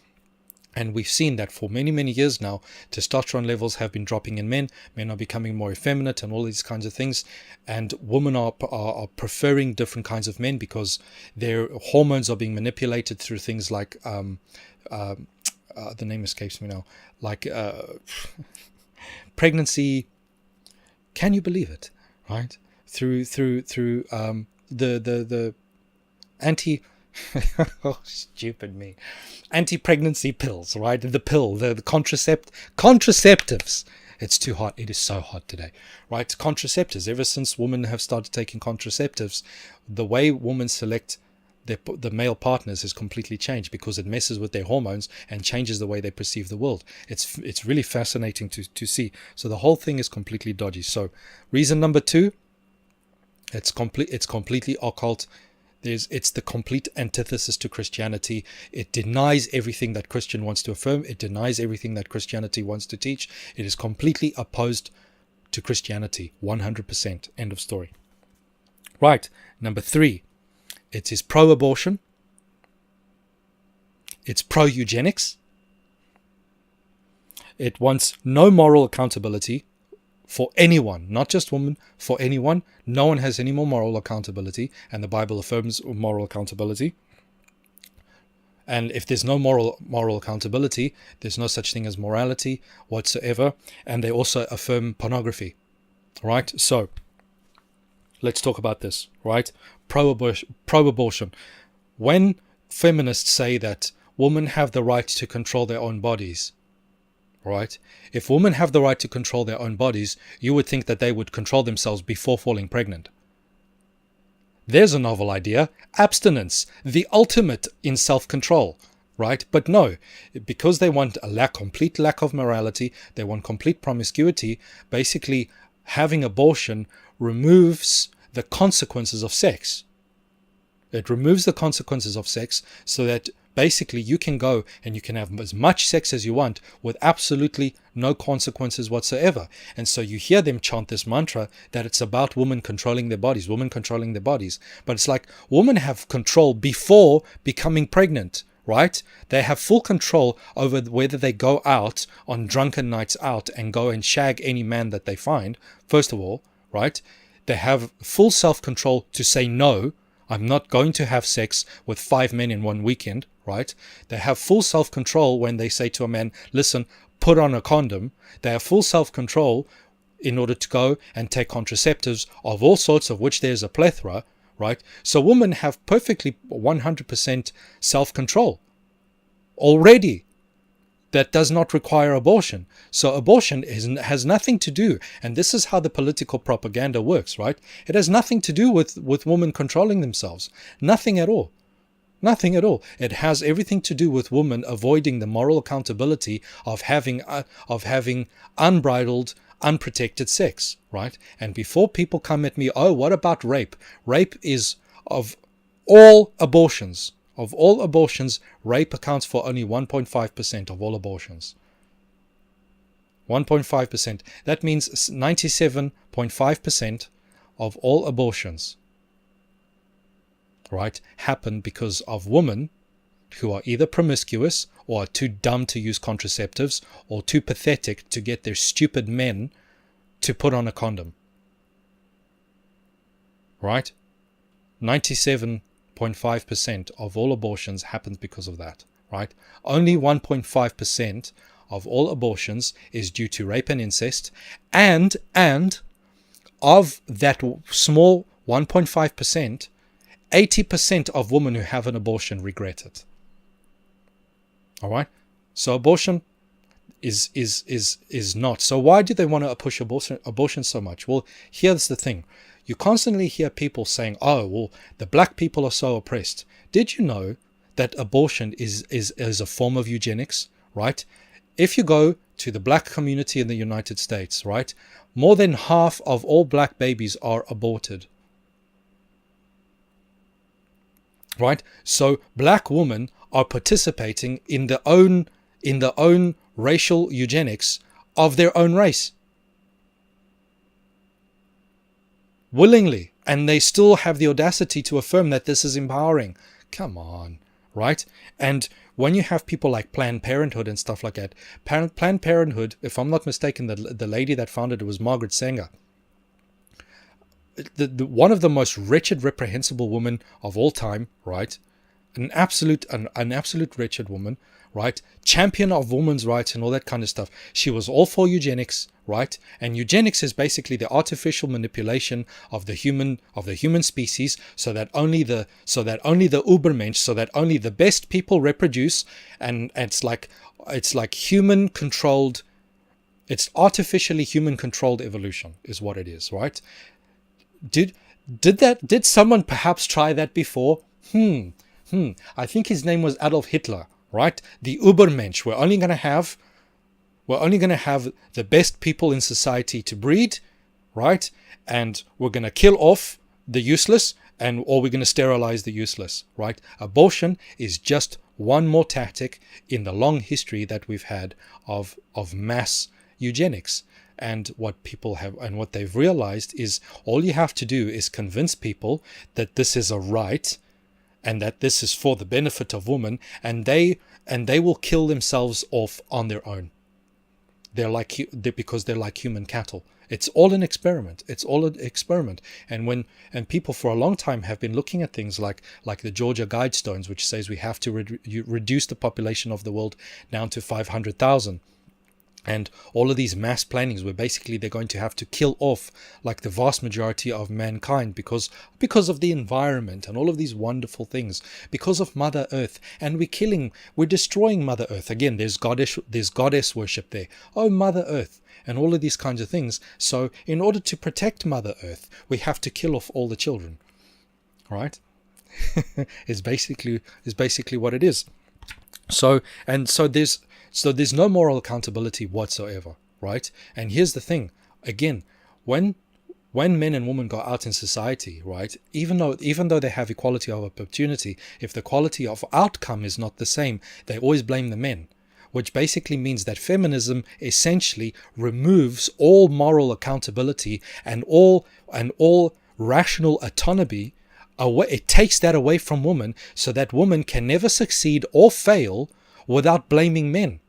and we've seen that for many, many years now, testosterone levels have been dropping in men. Men are becoming more effeminate and all these kinds of things. And women are preferring different kinds of men because their hormones are being manipulated through things like, the name escapes me now, like pregnancy. Can you believe it? Right? Through the anti... Oh, stupid me. Anti-pregnancy pills, right? The pill, the contraceptives. It's too hot. It is so hot today, right? Contraceptives. Ever since women have started taking contraceptives, the way women select the male partners has completely changed because it messes with their hormones and changes the way they perceive the world. It's really fascinating to see. So the whole thing is completely dodgy. So reason number 2, it's completely occult. It's the complete antithesis to Christianity. It denies everything that Christian wants to affirm. It denies everything that Christianity wants to teach. It is completely opposed to Christianity, 100%. End of story. Right, number 3. It is pro-abortion. It's pro-eugenics. It wants no moral accountability for anyone, not just women, for anyone. No one has any more moral accountability, and the Bible affirms moral accountability. And if there's no moral accountability, there's no such thing as morality whatsoever. And they also affirm pornography, right? So let's talk about this, right? Pro-abortion. When feminists say that women have the right to control their own bodies, right? If women have the right to control their own bodies, you would think that they would control themselves before falling pregnant. There's a novel idea. Abstinence, the ultimate in self-control, right? But no, because they want complete lack of morality, they want complete promiscuity. Basically, having abortion removes the consequences of sex. It removes the consequences of sex so that basically you can go and you can have as much sex as you want with absolutely no consequences whatsoever. And so you hear them chant this mantra that it's about women controlling their bodies, women controlling their bodies. But it's like women have control before becoming pregnant, right? They have full control over whether they go out on drunken nights out and go and shag any man that they find, first of all, right? They have full self-control to say no. I'm not going to have sex with 5 men in one weekend, right? They have full self-control when they say to a man, listen, put on a condom. They have full self-control in order to go and take contraceptives of all sorts, of which there's a plethora, right? So women have perfectly 100% self-control already. That does not require abortion. So abortion has nothing to do, and this is how the political propaganda works, right? It has nothing to do with women controlling themselves. Nothing at all. Nothing at all. It has everything to do with women avoiding the moral accountability of having unbridled, unprotected sex, right? And before people come at me, oh, what about rape? Rape is of all abortions. Of all abortions, rape accounts for only 1.5% of all abortions. 1.5%. That means 97.5% of all abortions, right, happen because of women who are either promiscuous or are too dumb to use contraceptives or too pathetic to get their stupid men to put on a condom. Right? 97.5% of all abortions happens because of that, right? Only 1.5% of all abortions is due to rape and incest, and of that small 1.5%, 80% of women who have an abortion regret it. All right? So abortion is not. So why do they want to push abortion so much? Well, here's the thing. You constantly hear people saying, oh, well, the black people are so oppressed. Did you know that abortion is a form of eugenics, right? If you go to the black community in the United States, right, more than half of all black babies are aborted. Right? So black women are participating in their own racial eugenics of their own race. Willingly, and they still have the audacity to affirm that this is empowering. Come on, right? And when you have people like Planned Parenthood and stuff like that, Planned Parenthood, if I'm not mistaken, the lady that founded it was Margaret Sanger. One of the most wretched, reprehensible women of all time, right? an absolute wretched woman, right? Champion of women's rights and all that kind of stuff. She was all for eugenics, right? And eugenics is basically the artificial manipulation of the human species, so that only the Ubermensch, so that only the best people reproduce, and it's like human controlled. It's artificially human controlled evolution is what it is, right? Did someone perhaps try that before? I think his name was Adolf Hitler, right? The Ubermensch. We're only going to have the best people in society to breed, right? And we're going to kill off the useless, or we're going to sterilize the useless, right? Abortion is just one more tactic in the long history that we've had of mass eugenics. And what people have, and what they've realized is, all you have to do is convince people that this is a right and that this is for the benefit of women, and they will kill themselves off on their own. Because they're like human cattle. It's all an experiment. It's all an experiment. And people for a long time have been looking at things like the Georgia Guidestones, which says we have to reduce the population of the world down to 500,000. And all of these mass plannings where basically they're going to have to kill off like the vast majority of mankind because of the environment and all of these wonderful things, because of Mother Earth. And we're destroying Mother Earth. Again, there's goddess worship there. Oh, Mother Earth. And all of these kinds of things. So in order to protect Mother Earth, we have to kill off all the children. Right? is basically what it is. So there's no moral accountability whatsoever, right? And here's the thing, again, when men and women go out in society, right, even though they have equality of opportunity, if the quality of outcome is not the same, they always blame the men, which basically means that feminism essentially removes all moral accountability and all rational autonomy away. It takes that away from women, so that women can never succeed or fail without blaming men,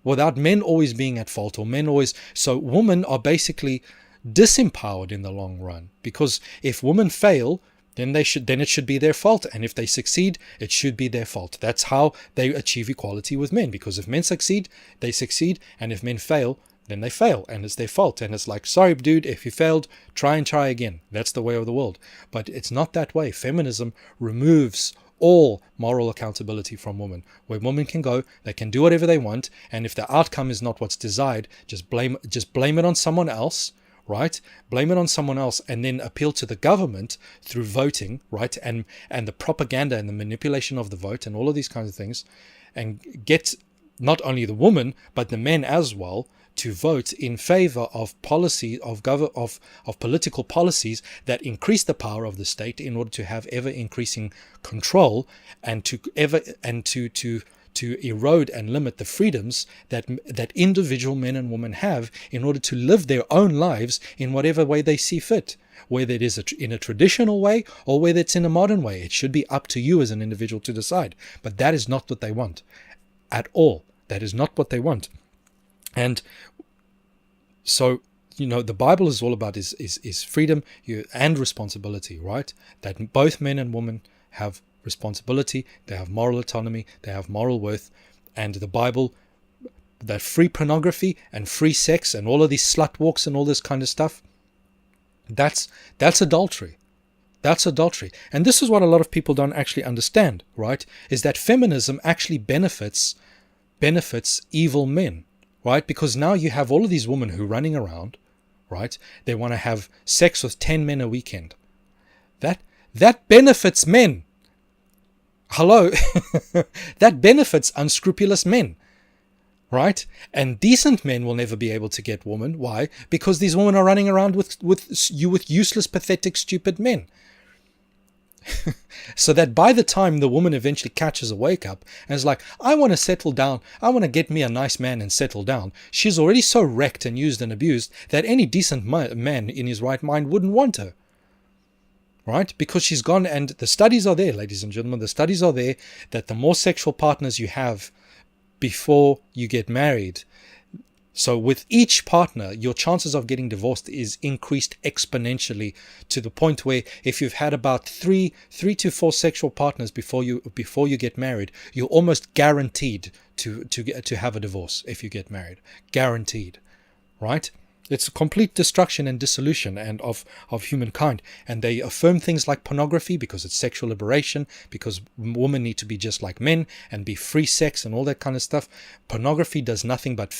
without men always being at fault, or men always. So women are basically disempowered in the long run, because if women fail, then it should be their fault, and if they succeed, it should be their fault. That's how they achieve equality with men, because if men succeed, they succeed, and if men fail, then they fail, and it's their fault. And it's like, sorry dude, if you failed, try again. That's the way of the world. But it's not that way. Feminism removes all moral accountability from women. Where women can go, they can do whatever they want, and if the outcome is not what's desired, just blame it on someone else, right? Blame it on someone else, and then appeal to the government through voting, right? And the propaganda and the manipulation of the vote and all of these kinds of things, and get not only the woman but the men as well to vote in favor of policy of political policies that increase the power of the state in order to have ever increasing control, and to erode and limit the freedoms that individual men and women have in order to live their own lives in whatever way they see fit, whether it is in a traditional way or whether it's in a modern way. It should be up to you as an individual to decide. But that is not what they want at all. That is not what they want. And so, the Bible is all about is freedom and responsibility, right? That both men and women have responsibility, they have moral autonomy, they have moral worth. And the Bible, that free pornography and free sex and all of these slut walks and all this kind of stuff, that's adultery. That's adultery. And this is what a lot of people don't actually understand, right? Is that feminism actually benefits evil men. Right? Because now you have all of these women who are running around, right? They want to have sex with 10 men a weekend. That benefits men. Hello? That benefits unscrupulous men, right? And decent men will never be able to get women. Why? Because these women are running around with useless, pathetic, stupid men. So that by the time the woman eventually catches a wake up and is like, I want to settle down, I want to get me a nice man and settle down, she's already so wrecked and used and abused that any decent man in his right mind wouldn't want her. Right? Because she's gone, and the studies are there, ladies and gentlemen, the studies are there that the more sexual partners you have before you get married, So with each partner, your chances of getting divorced is increased exponentially, to the point where if you've had about three to four sexual partners before you get married, you're almost guaranteed to have a divorce if you get married. Guaranteed, right? It's a complete destruction and dissolution and of humankind. And they affirm things like pornography because it's sexual liberation, because women need to be just like men and be free sex and all that kind of stuff. Pornography does nothing but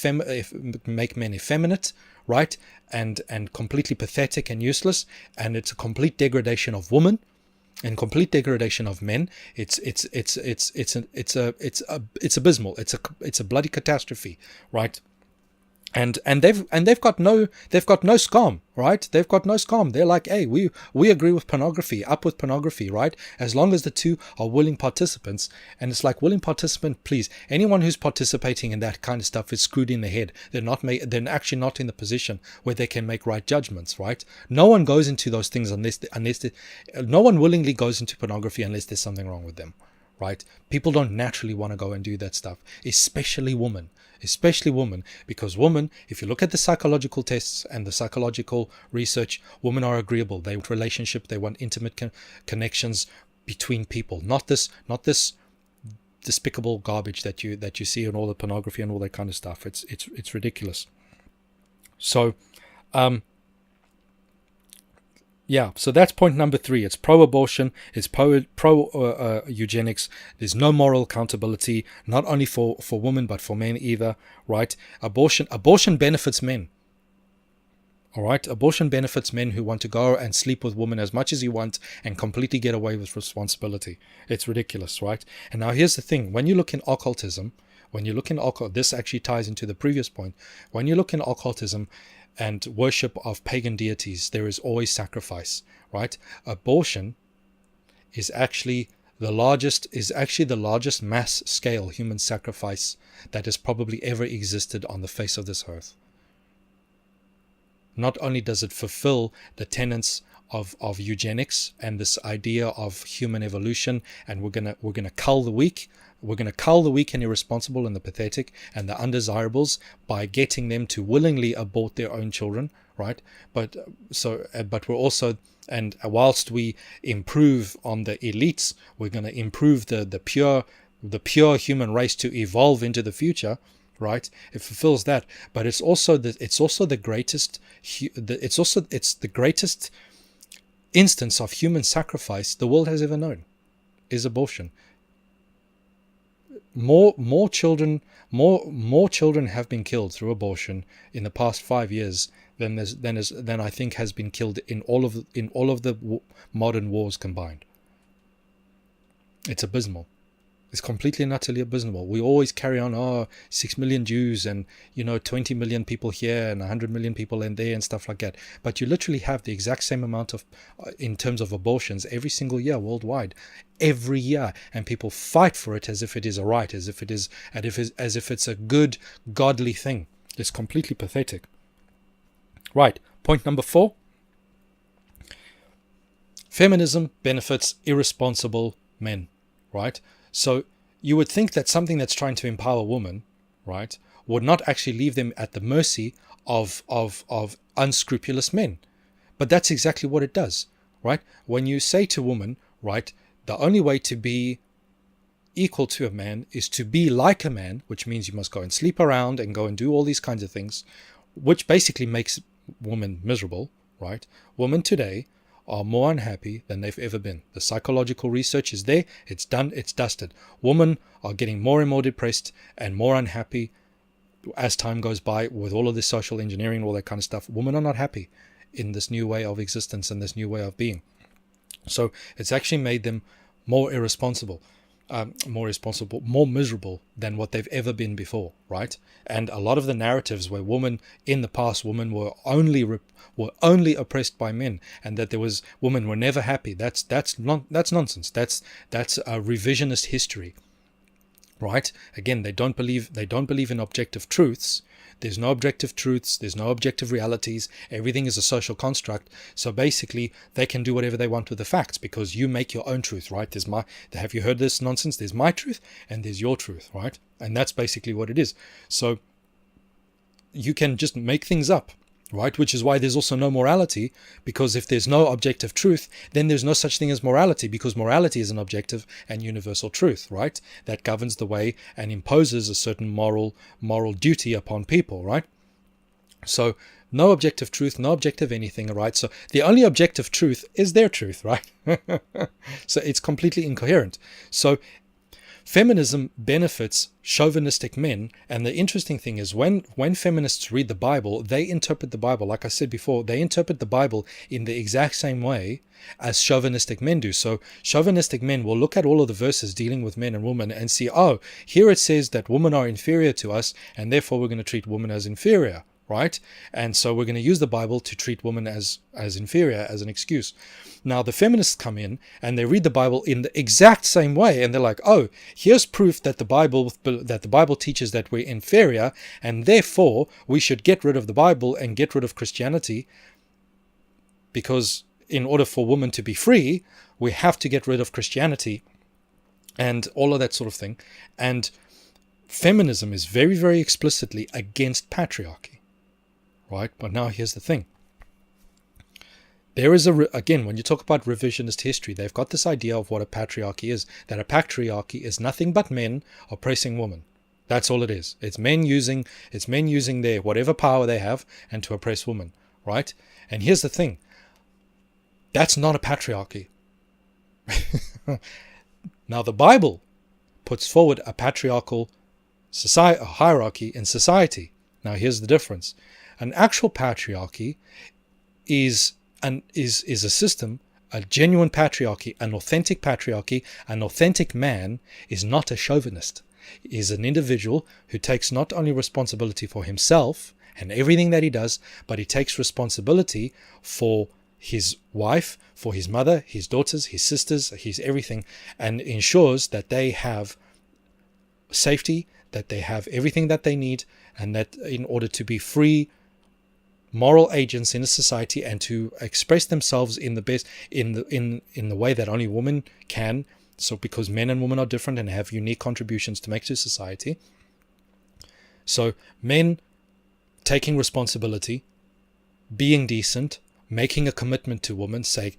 make men effeminate, right? And completely pathetic and useless. And it's a complete degradation of women and complete degradation of men. It's abysmal. It's a bloody catastrophe, right? And they've got no scam, right? They've got no scam. They're like, hey, we agree with pornography, up with pornography, right? As long as the two are willing participants. And it's like, willing participant, please. Anyone who's participating in that kind of stuff is screwed in the head. They're actually not in the position where they can make right judgments, right? No one goes into those things no one willingly goes into pornography unless there's something wrong with them, right? People don't naturally want to go and do that stuff, especially women, because women, if you look at the psychological tests and the psychological research, women are agreeable. They want relationship, they want intimate connections between people, not this despicable garbage that you see in all the pornography and all that kind of stuff. It's ridiculous. So yeah, so that's point number 3. It's pro-abortion, it's pro eugenics. There's no moral accountability, not only for women but for men either, right? Abortion benefits men. All right, abortion benefits men who want to go and sleep with women as much as you want and completely get away with responsibility. It's ridiculous, right? And now here's the thing: when you look in occultism, this actually ties into the previous point. When you look in occultism and worship of pagan deities, there is always sacrifice, right? Abortion is actually the largest mass scale human sacrifice that has probably ever existed on the face of this earth. Not only does it fulfill the tenets of eugenics and this idea of human evolution, and we're gonna cull the weak. We're going to cull the weak and irresponsible and the pathetic and the undesirables by getting them to willingly abort their own children, right? But we're also, and whilst we improve on the elites, we're going to improve the pure human race to evolve into the future, right? It fulfills that, but it's the greatest instance of human sacrifice the world has ever known, is abortion. More children have been killed through abortion in the past 5 years than I think has been killed in all of the modern wars combined. It's abysmal. It's completely and utterly abysmal. We always carry on, 6 million Jews and 20 million people here and 100 million people in there and stuff like that. But you literally have the exact same amount of, in terms of abortions, every single year worldwide, every year, and people fight for it as if it is a right, as if it's a good, godly thing. It's completely pathetic. Right. Point number 4. Feminism benefits irresponsible men. Right. So you would think that something that's trying to empower women, right, would not actually leave them at the mercy of unscrupulous men. But that's exactly what it does, right? When you say to women, right, the only way to be equal to a man is to be like a man, which means you must go and sleep around and go and do all these kinds of things, which basically makes women miserable, right? Women today are more unhappy than they've ever been. The psychological research is there. It's done. It's dusted. Women are getting more and more depressed and more unhappy as time goes by with all of this social engineering, all that kind of stuff. Women are not happy in this new way of existence and this new way of being. So it's actually made them more irresponsible, more miserable than what they've ever been before, right? And a lot of the narratives where women were only oppressed by men, and that women were never happy. That's nonsense. That's a revisionist history, right? Again, they don't believe in objective truths. There's no objective truths. There's no objective realities. Everything is a social construct. So basically, they can do whatever they want with the facts because you make your own truth, right? Have you heard this nonsense? There's my truth and there's your truth, right? And that's basically what it is. So you can just make things up, right? Which is why there's also no morality, because if there's no objective truth, then there's no such thing as morality, because morality is an objective and universal truth, right? That governs the way and imposes a certain moral duty upon people, right? So no objective truth, no objective anything, right? So the only objective truth is their truth, right? So it's completely incoherent. So feminism benefits chauvinistic men, and the interesting thing is when feminists read the Bible, they interpret the Bible, like I said before, they interpret the Bible in the exact same way as chauvinistic men do. So chauvinistic men will look at all of the verses dealing with men and women and see, oh, here it says that women are inferior to us, and therefore we're going to treat women as inferior, right? And so we're going to use the Bible to treat women as inferior, as an excuse. Now the feminists come in and they read the Bible in the exact same way, and they're like, oh, here's proof that the Bible teaches that we're inferior, and therefore we should get rid of the Bible and get rid of Christianity, because in order for women to be free, we have to get rid of Christianity and all of that sort of thing. And feminism is very, very explicitly against patriarchy, right? But now here's the thing. There is again, when you talk about revisionist history, they've got this idea of what a patriarchy is, that a patriarchy is nothing but men oppressing women. That's all it is. It's men using their whatever power they have and to oppress women, right? And here's the thing. That's not a patriarchy. Now the Bible puts forward a patriarchal society, a hierarchy in society. Now here's the difference. An actual patriarchy is a system, a genuine patriarchy, an authentic patriarchy. An authentic man is not a chauvinist. He is an individual who takes not only responsibility for himself and everything that he does, but he takes responsibility for his wife, for his mother, his daughters, his sisters, his everything, and ensures that they have safety, that they have everything that they need, and that in order to be free moral agents in a society and to express themselves in the best in the way that only women can. So because men and women are different and have unique contributions to make to society. So men taking responsibility, being decent, making a commitment to women, say,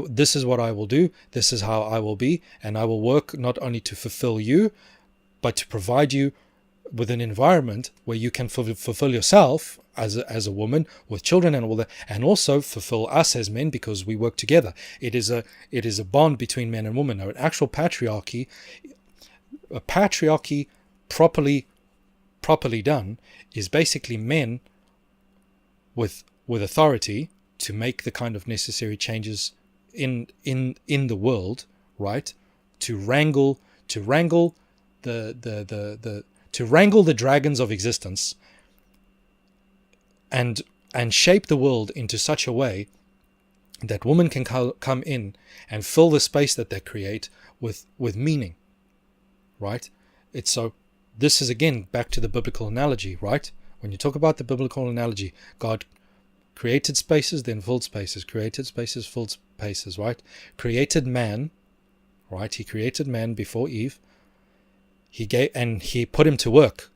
this is what I will do, this is how I will be, and I will work not only to fulfill you, but to provide you with an environment where you can fulfill yourself as a woman with children and all that, and also fulfill us as men because we work together. It is a bond between men and women. Now, an actual patriarchy, a patriarchy properly done, is basically men with authority to make the kind of necessary changes in the world, right? To wrangle the dragons of existence and shape the world into such a way that women can come in and fill the space that they create with meaning, right? This is again back to the biblical analogy, right? When you talk about the biblical analogy, God created spaces, then filled spaces, created spaces, filled spaces, right? Created man, right? He created man before Eve. He put him to work,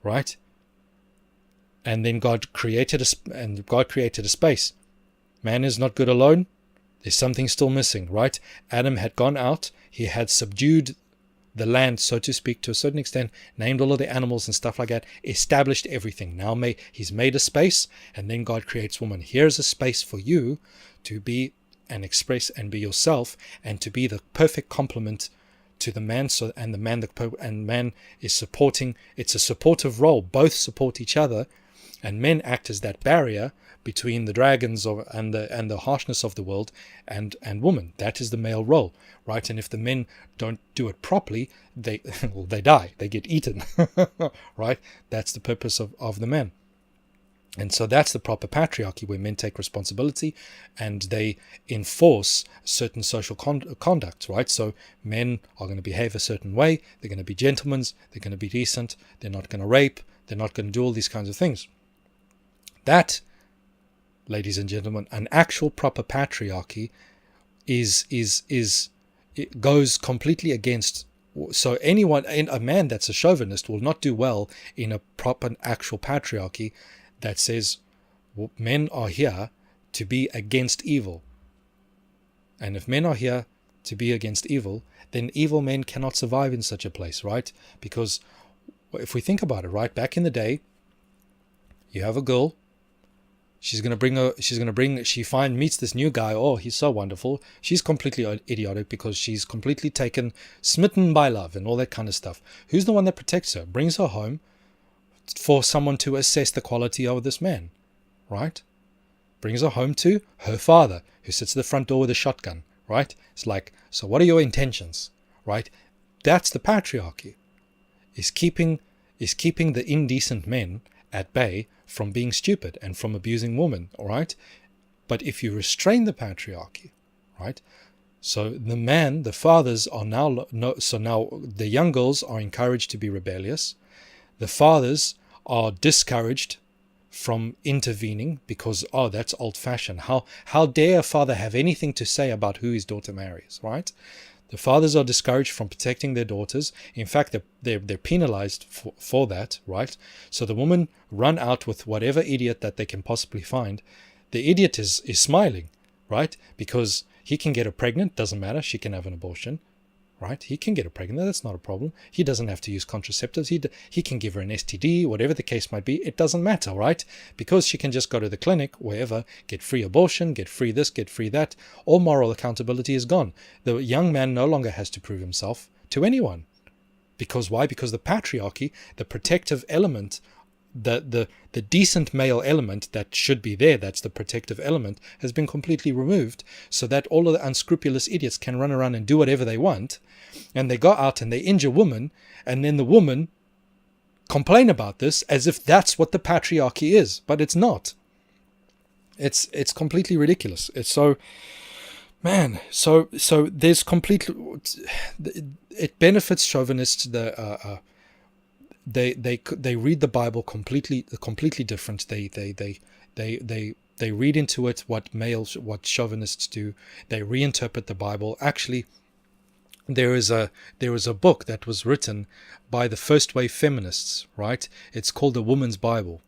right? And then God created a space. Man is not good alone. There's something still missing, right? Adam had gone out. He had subdued the land, so to speak, to a certain extent, named all of the animals and stuff like that, established everything. Now he's made a space, and then God creates woman. Here's a space for you to be and express and be yourself, and to be the perfect complement to the man. Man is supporting. It's a supportive role. Both support each other, and men act as that barrier between the dragons and the harshness of the world and woman. That is the male role, right? And if the men don't do it properly, they die. They get eaten, right? That's the purpose of the man. And so that's the proper patriarchy, where men take responsibility and they enforce certain social conduct, right? So men are going to behave a certain way. They're going to be gentlemen. They're going to be decent. They're not going to rape. They're not going to do all these kinds of things. That, ladies and gentlemen, an actual proper patriarchy it goes completely against So anyone, a man that's a chauvinist will not do well in a proper actual patriarchy that says men are here to be against evil. And if men are here to be against evil, then evil men cannot survive in such a place, right? Because if we think about it, right, back in the day, you have a girl, she meets this new guy, oh, he's so wonderful. She's completely idiotic because she's completely smitten by love and all that kind of stuff. Who's the one that protects her? Brings her home for someone to assess the quality of this man, right? Brings her home to her father, who sits at the front door with a shotgun, right? It's like, so what are your intentions, right? That's the patriarchy, is keeping the indecent men at bay from being stupid and from abusing women, all right? But if you restrain the patriarchy, right? So the fathers are now the young girls are encouraged to be rebellious. The fathers are discouraged from intervening because, oh, that's old-fashioned. How dare a father have anything to say about who his daughter marries, right? The fathers are discouraged from protecting their daughters. In fact, they're penalized for that, right? So the women run out with whatever idiot that they can possibly find. The idiot is smiling, right? Because he can get her pregnant, doesn't matter, she can have an abortion, right? He can get her pregnant, that's not a problem. He doesn't have to use contraceptives. He can give her an STD, whatever the case might be. It doesn't matter, right? Because she can just go to the clinic, wherever, get free abortion, get free this, get free that. All moral accountability is gone. The young man no longer has to prove himself to anyone. Because why? Because the patriarchy, the protective element, the decent male element that should be there, that's the protective element, has been completely removed, so that all of the unscrupulous idiots can run around and do whatever they want, and they go out and they injure women, and then the woman complain about this as if that's what the patriarchy is, but it's not. It's completely ridiculous. It's so, man, so there's completely, it benefits chauvinists. They read the Bible completely different. They read into it what chauvinists do. They reinterpret the Bible. Actually, there is a book that was written by the first wave feminists, right? It's called The Woman's Bible,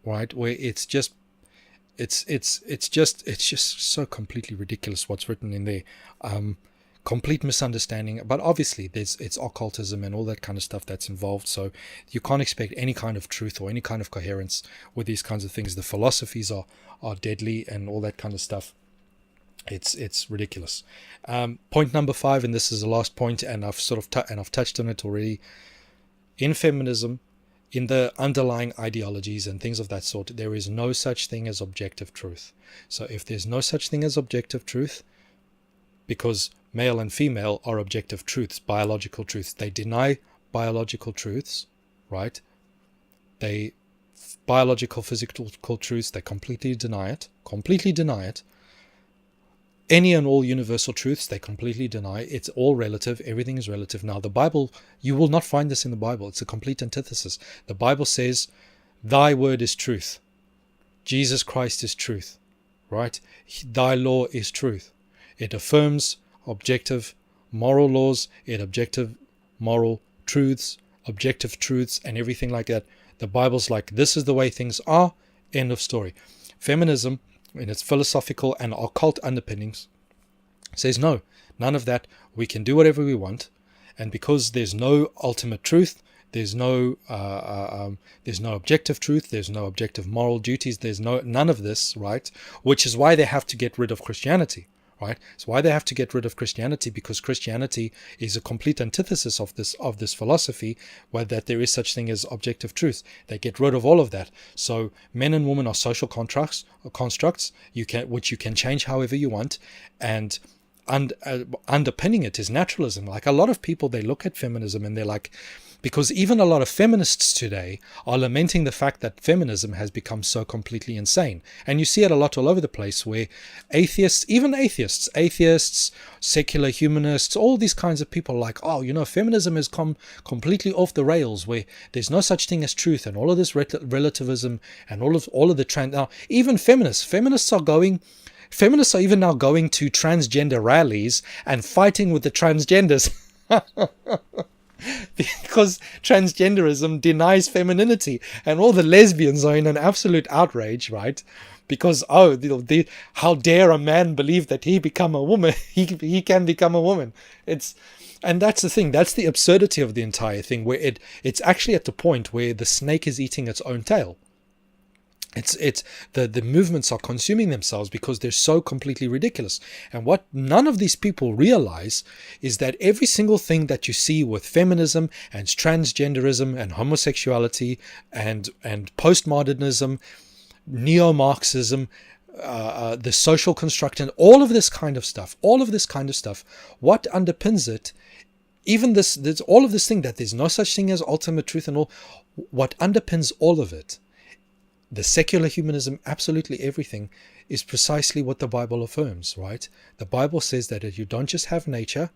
right? Where it's just so completely ridiculous what's written in there. Complete misunderstanding, but obviously it's occultism and all that kind of stuff that's involved, so you can't expect any kind of truth or any kind of coherence with these kinds of things. The philosophies are deadly and all that kind of stuff. It's ridiculous. Point number 5, and this is the last point, and I've touched on it already. In feminism, in the underlying ideologies and things of that sort, there is no such thing as objective truth. So if there's no such thing as objective truth, because male and female are objective truths, biological truths. They deny biological truths, right? Biological, physical truths, they completely deny it. Any and all universal truths, they completely deny. It's all relative. Everything is relative. Now, the Bible, you will not find this in the Bible. It's a complete antithesis. The Bible says, thy word is truth. Jesus Christ is truth, right? Thy law is truth. It affirms objective moral laws, objective moral truths, objective truths, and everything like that. The Bible's like, this is the way things are, end of story. Feminism, in its philosophical and occult underpinnings, says no, none of that. We can do whatever we want, and because there's no ultimate truth, there's no objective truth, there's no objective moral duties, there's none of this, right? Which is why they have to get rid of Christianity. Right, it's why they have to get rid of Christianity, because Christianity is a complete antithesis of this philosophy, where that there is such thing as objective truth. They get rid of all of that. So men and women are social constructs which you can change however you want, and underpinning it is naturalism. Like a lot of people, they look at feminism and they're like, because even a lot of feminists today are lamenting the fact that feminism has become so completely insane. And you see it a lot all over the place, where atheists, secular humanists, all these kinds of people are like, oh, feminism has come completely off the rails, where there's no such thing as truth, and all of this relativism and all of the trend. Now, even feminists are even now going to transgender rallies and fighting with the transgenders. Because transgenderism denies femininity, and all the lesbians are in an absolute outrage, right? Because how dare a man believe that he become a woman? He can become a woman. And that's the thing. That's the absurdity of the entire thing, where it's actually at the point where the snake is eating its own tail. The movements are consuming themselves because they're so completely ridiculous. And what none of these people realize is that every single thing that you see with feminism and transgenderism and homosexuality and postmodernism, neo-Marxism, the social construct, and all of this kind of stuff, what underpins it, even there's all of this thing that there's no such thing as ultimate truth and all, what underpins all of it, the secular humanism, absolutely everything, is precisely what the Bible affirms, right? The Bible says that you don't just have nature,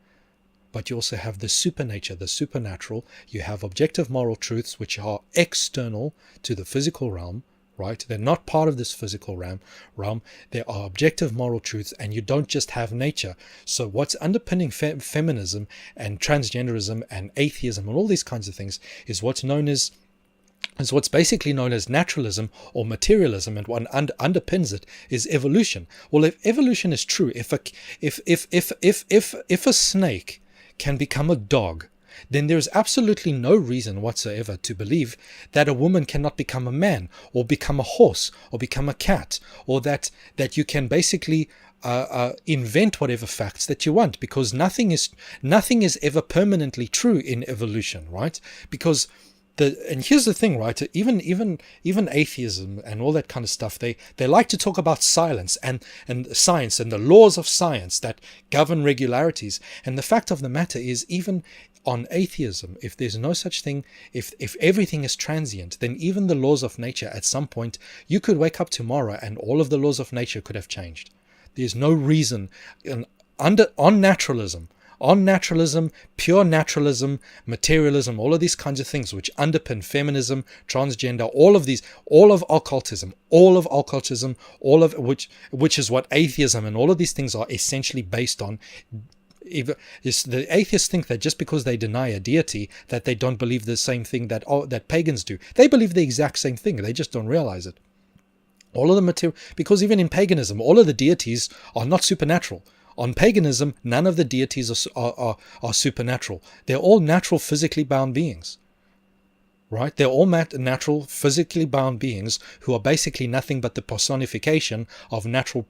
but you also have the supernature, the supernatural. You have objective moral truths which are external to the physical realm, right? They're not part of this physical realm. They are objective moral truths, and you don't just have nature. So what's underpinning feminism and transgenderism and atheism and all these kinds of things is what's basically known as naturalism or materialism, and what underpins it is evolution. Well, if evolution is true, if a snake can become a dog, then there's absolutely no reason whatsoever to believe that a woman cannot become a man, or become a horse, or become a cat, or that you can basically invent whatever facts that you want, because nothing is ever permanently true in evolution, right? Because and here's the thing, right? Even atheism and all that kind of stuff, they like to talk about silence and science and the laws of science that govern regularities. And the fact of the matter is, even on atheism, if there's no such thing, if everything is transient, then even the laws of nature, at some point, you could wake up tomorrow and all of the laws of nature could have changed. There's no reason on naturalism, pure naturalism, materialism, all of these kinds of things which underpin feminism, transgender, all of occultism, all of which is what atheism and all of these things are essentially based on. The atheists think that just because they deny a deity, that they don't believe the same thing that pagans do. They believe the exact same thing. They just don't realize it. All of the material, because even in paganism, all of the deities are not supernatural. On paganism, none of the deities are supernatural. They're all natural, physically bound beings. Right? They're all natural, physically bound beings who are basically nothing but the personification of natural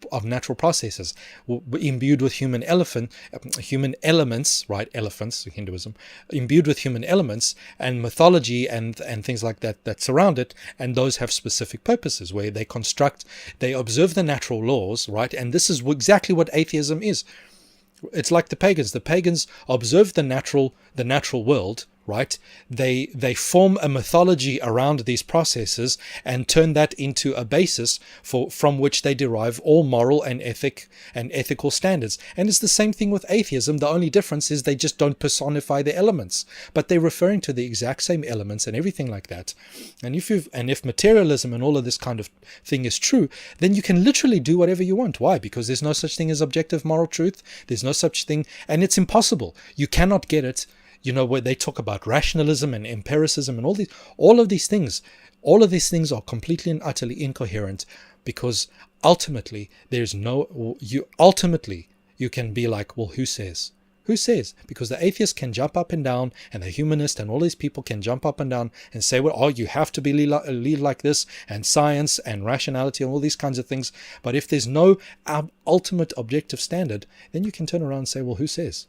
processes, imbued with human elements, right? Elephants, Hinduism, imbued with human elements and mythology and things like that surround it, and those have specific purposes where they observe the natural laws, right? And this is exactly what atheism is. It's like the pagans. The pagans observe the natural world, right? They form a mythology around these processes and turn that into a basis from which they derive all moral and ethical standards. And it's the same thing with atheism. The only difference is they just don't personify the elements, but they're referring to the exact same elements and everything like that. And if materialism and all of this kind of thing is true, then you can literally do whatever you want. Why? Because there's no such thing as objective moral truth. There's no such thing, and it's impossible. You cannot get it. Where they talk about rationalism and empiricism and all of these things are completely and utterly incoherent, because ultimately you can be like, well, who says? Who says? Because the atheist can jump up and down, and the humanist and all these people can jump up and down and say, well, you have to lead like this, and science and rationality and all these kinds of things. But if there's no ultimate objective standard, then you can turn around and say, well, who says?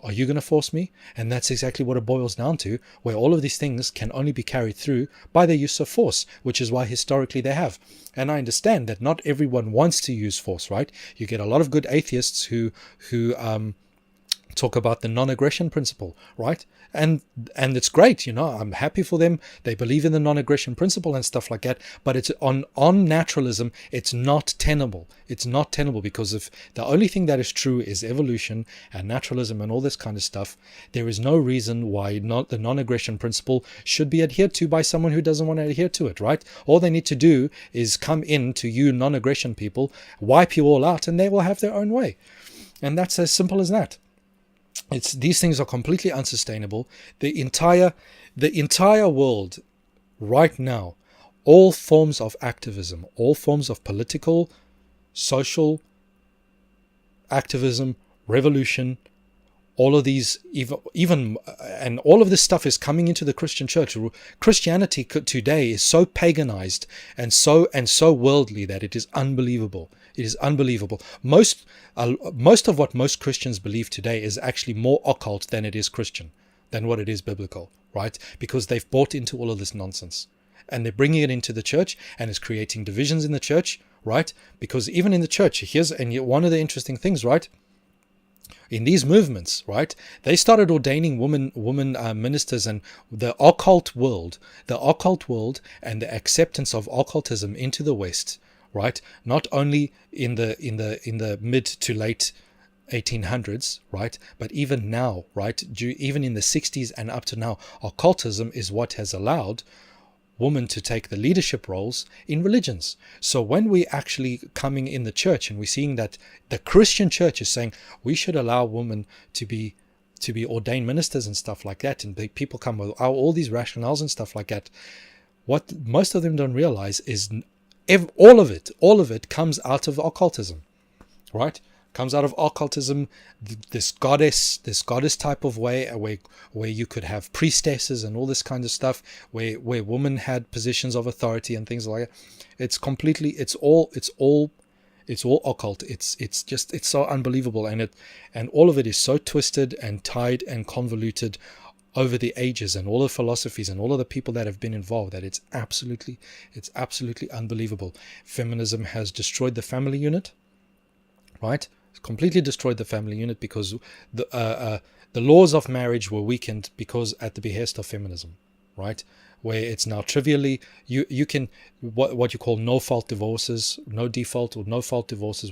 Are you going to force me? And that's exactly what it boils down to, where all of these things can only be carried through by the use of force, which is why historically they have. And I understand that not everyone wants to use force, right? You get a lot of good atheists who talk about the non-aggression principle, right? And it's great, I'm happy for them. They believe in the non-aggression principle and stuff like that. But it's on naturalism, it's not tenable. It's not tenable, because if the only thing that is true is evolution and naturalism and all this kind of stuff, there is no reason why the non-aggression principle should be adhered to by someone who doesn't want to adhere to it, right? All they need to do is come in to you non-aggression people, wipe you all out, and they will have their own way. And that's as simple as that. these things are completely unsustainable. The entire world right now, all forms of activism, all forms of political, social activism, revolution, all of these, even and all of this stuff is coming into the Christian church. Christianity today is so paganized and so worldly that it is unbelievable. It is unbelievable. Most of what most Christians believe today is actually more occult than it is Christian, than what it is biblical, right? Because they've bought into all of this nonsense, and they're bringing it into the church, and it's creating divisions in the church, right? Because even in the church, one of the interesting things, right? In these movements, right, they started ordaining women ministers, and the occult world and the acceptance of occultism into the West, right, not only in the mid to late 1800s, right, but even now, right, even in the 60s and up to now, occultism is what has allowed women to take the leadership roles in religions. So when we actually coming in the church and we're seeing that the Christian church is saying we should allow women to be ordained ministers and stuff like that, and people come with all these rationales and stuff like that, what most of them don't realize is all of it comes out of occultism, right? Comes out of occultism, this goddess type of way, where you could have priestesses and all this kind of stuff, where women had positions of authority and things like that. It's all occult. It's so unbelievable, and all of it is so twisted and tied and convoluted over the ages, and all the philosophies and all of the people that have been involved, that it's absolutely unbelievable. Feminism has destroyed the family unit, right? It's completely destroyed the family unit, because the laws of marriage were weakened because at the behest of feminism, right? Where it's now trivially you can what you call no default divorces,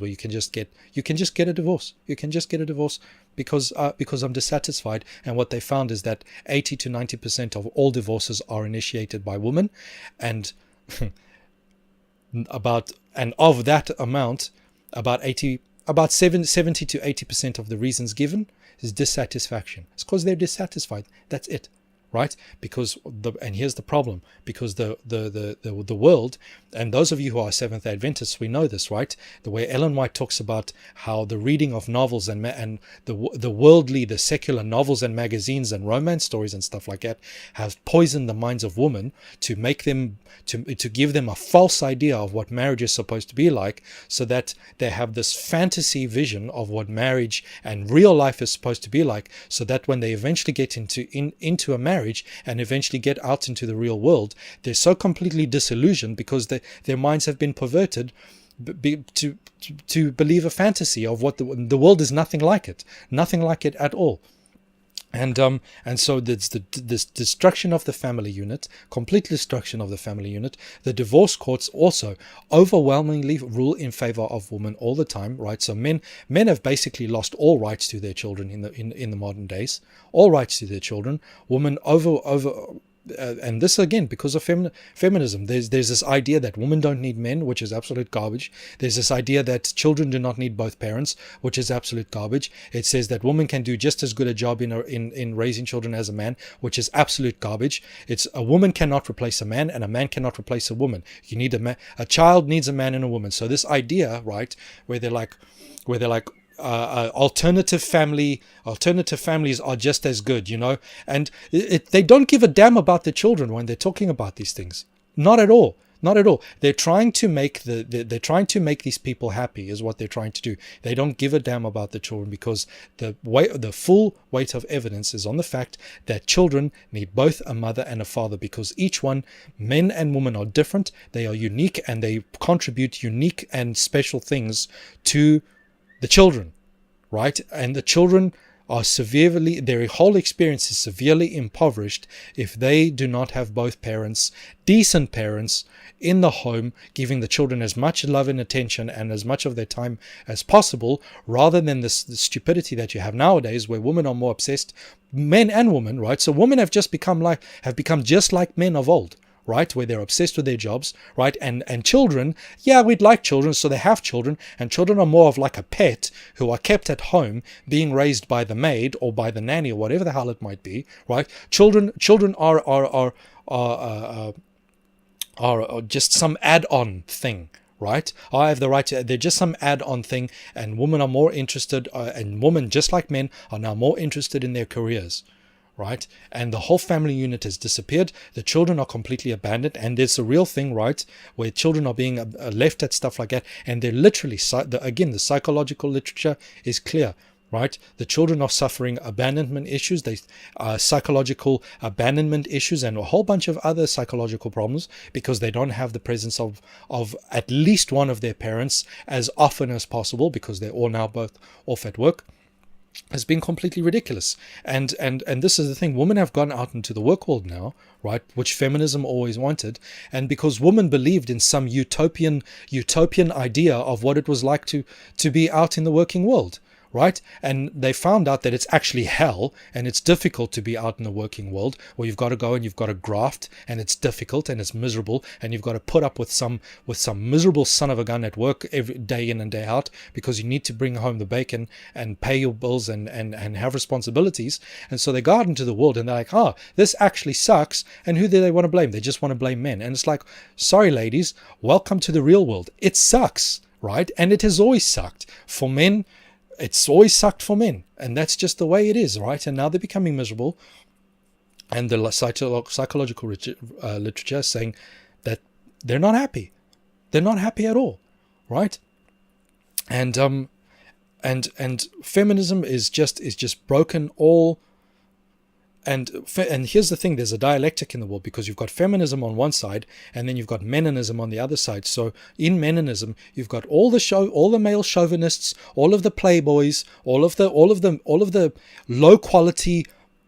where you can just get a divorce. You can just get a divorce because I'm dissatisfied. And what they found is that 80 to 90% of all divorces are initiated by women, and of that amount, about 70 to 80% of the reasons given is dissatisfaction. It's because they're dissatisfied. That's it, right? And here's the problem, because the world, and those of you who are Seventh Adventists, we know this, right? The way Ellen White talks about how the reading of novels and the worldly, the secular novels and magazines and romance stories and stuff like that have poisoned the minds of women to make them to give them a false idea of what marriage is supposed to be like, so that they have this fantasy vision of what marriage and real life is supposed to be like, so that when they eventually get into a marriage and eventually get out into the real world, they're so completely disillusioned because their minds have been perverted to believe a fantasy of what the world is nothing like it at all. And so this destruction of the family unit, complete destruction of the family unit. The divorce courts also overwhelmingly rule in favor of women all the time, right? So men have basically lost all rights to their children in the modern days, all rights to their children. Women and this again because of feminism. There's this idea that women don't need men, which is absolute garbage. There's this idea that children do not need both parents, which is absolute garbage. It says that women can do just as good a job in raising children as a man, which is absolute garbage. It's a woman cannot replace a man, and a man cannot replace a woman. You need a child needs a man and a woman. So this idea, right, where they're like alternative families are just as good, and they don't give a damn about the children when they're talking about these things. Not at all. They're trying to make these people happy, is what they're trying to do. They don't give a damn about the children, because the full weight of evidence is on the fact that children need both a mother and a father, because each one, men and women, are different. They are unique, and they contribute unique and special things to the children, right? And the children are their whole experience is severely impoverished if they do not have both parents, decent parents, in the home, giving the children as much love and attention and as much of their time as possible, rather than the stupidity that you have nowadays, where women are more obsessed, men and women, right? So women have become just like men of old, right, where they're obsessed with their jobs, right, and children, yeah, we'd like children, so they have children, and children are more of like a pet who are kept at home being raised by the maid or by the nanny or whatever the hell it might be, right? Children are just some add-on thing, right? I have the right to, they're just some add-on thing, and women are more interested, and women, just like men, are now more interested in their careers, right? And the whole family unit has disappeared. The children are completely abandoned, and there's a real thing, right, where children are being left at stuff like that, and they're literally, again, the psychological literature is clear, right? The children are suffering abandonment issues, psychological abandonment issues, and a whole bunch of other psychological problems because they don't have the presence of at least one of their parents as often as possible because they're all now both off at work. Has been completely ridiculous. And this is the thing, women have gone out into the work world now, right, which feminism always wanted, and because women believed in some utopian idea of what it was like to be out in the working world, right? And they found out that it's actually hell, and it's difficult to be out in the working world, where you've got to go and you've got to graft, and it's difficult and it's miserable, and you've got to put up with some miserable son of a gun at work every day in and day out, because you need to bring home the bacon and pay your bills and have responsibilities. And so they go out into the world and they're like, this actually sucks. And who do they want to blame? They just want to blame men. And it's like, sorry ladies, welcome to the real world. It sucks, right? And it has always sucked for men. It's always sucked for men, and that's just the way it is, right? And now they're becoming miserable, and the psychological literature is saying that they're not happy. They're not happy at all, right? And feminism is just broken all. And here's the thing, there's a dialectic in the world, because you've got feminism on one side and then you've got meninism on the other side. So in meninism, you've got all the male chauvinists, all of the playboys, all of the low quality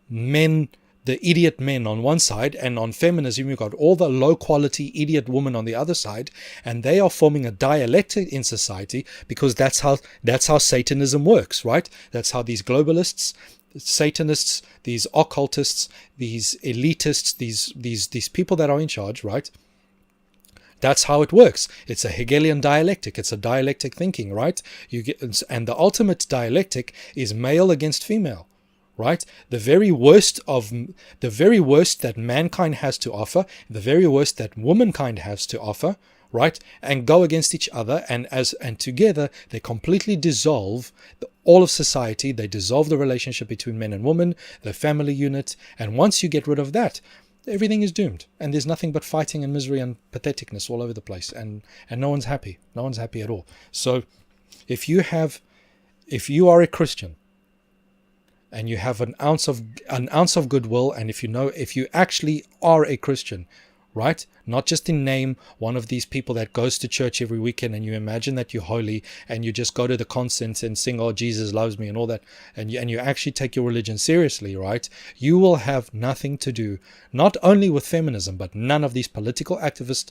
men, the idiot men on one side, and on feminism you've got all the low quality idiot women on the other side, and they are forming a dialectic in society, because that's how Satanism works, right? That's how these globalists, Satanists, these occultists, these elitists, these people that are in charge, right? That's how it works. It's a Hegelian dialectic. It's a dialectic thinking, right? And the ultimate dialectic is male against female, right? The very worst that mankind has to offer, the very worst that womankind has to offer, right, and go against each other, and together they completely dissolve all of society. They dissolve the relationship between men and women, the family unit, and once you get rid of that, everything is doomed, and there's nothing but fighting and misery and patheticness all over the place, and no one's happy. No one's happy at all. So if you are a Christian and you have an ounce of goodwill, and if you actually are a Christian, right? Not just in name, one of these people that goes to church every weekend, and you imagine that you're holy, and you just go to the concerts and sing, "Oh, Jesus loves me," and all that, and you actually take your religion seriously, right? You will have nothing to do, not only with feminism, but none of these political activist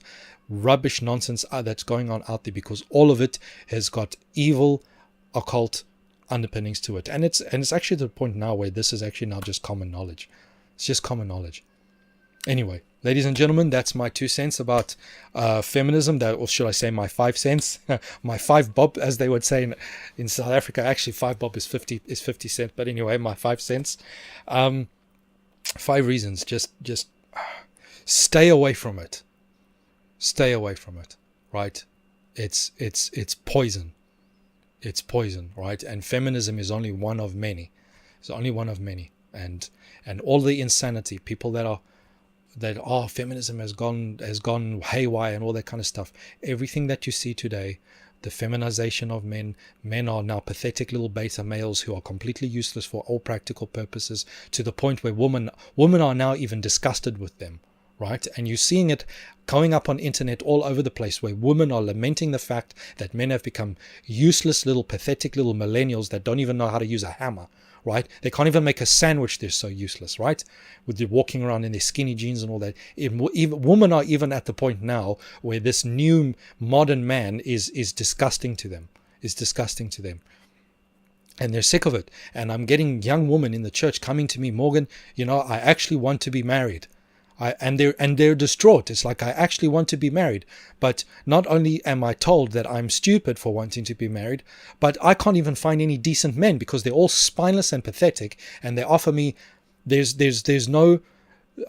rubbish nonsense that's going on out there, because all of it has got evil, occult underpinnings to it, and it's actually to the point now where this is actually now just common knowledge. It's just common knowledge. Anyway, ladies and gentlemen, that's my 2 cents about feminism, or should I say my 5 cents, my 5 bob, as they would say in South Africa. Actually, 5 bob is 50 cents, but anyway, my 5 cents. 5 reasons. Just stay away from it. Stay away from it, right? It's poison. It's poison, right? And feminism is only one of many. It's only one of many, and all the insanity, people that feminism has gone haywire and all that kind of stuff. Everything that you see today, the feminization of men are now pathetic little beta males who are completely useless for all practical purposes, to the point where women are now even disgusted with them, right? And you're seeing it going up on internet all over the place, where women are lamenting the fact that men have become useless little pathetic little millennials that don't even know how to use a hammer, right? They can't even make a sandwich. They're so useless, right? With the walking around in their skinny jeans and all that. Women are even at the point now where this new modern man is disgusting to them. And they're sick of it. And I'm getting young women in the church coming to me, "Morgan, I actually want to be married. And they're distraught. It's like, I actually want to be married, but not only am I told that I'm stupid for wanting to be married, but I can't even find any decent men because they're all spineless and pathetic, and they offer me,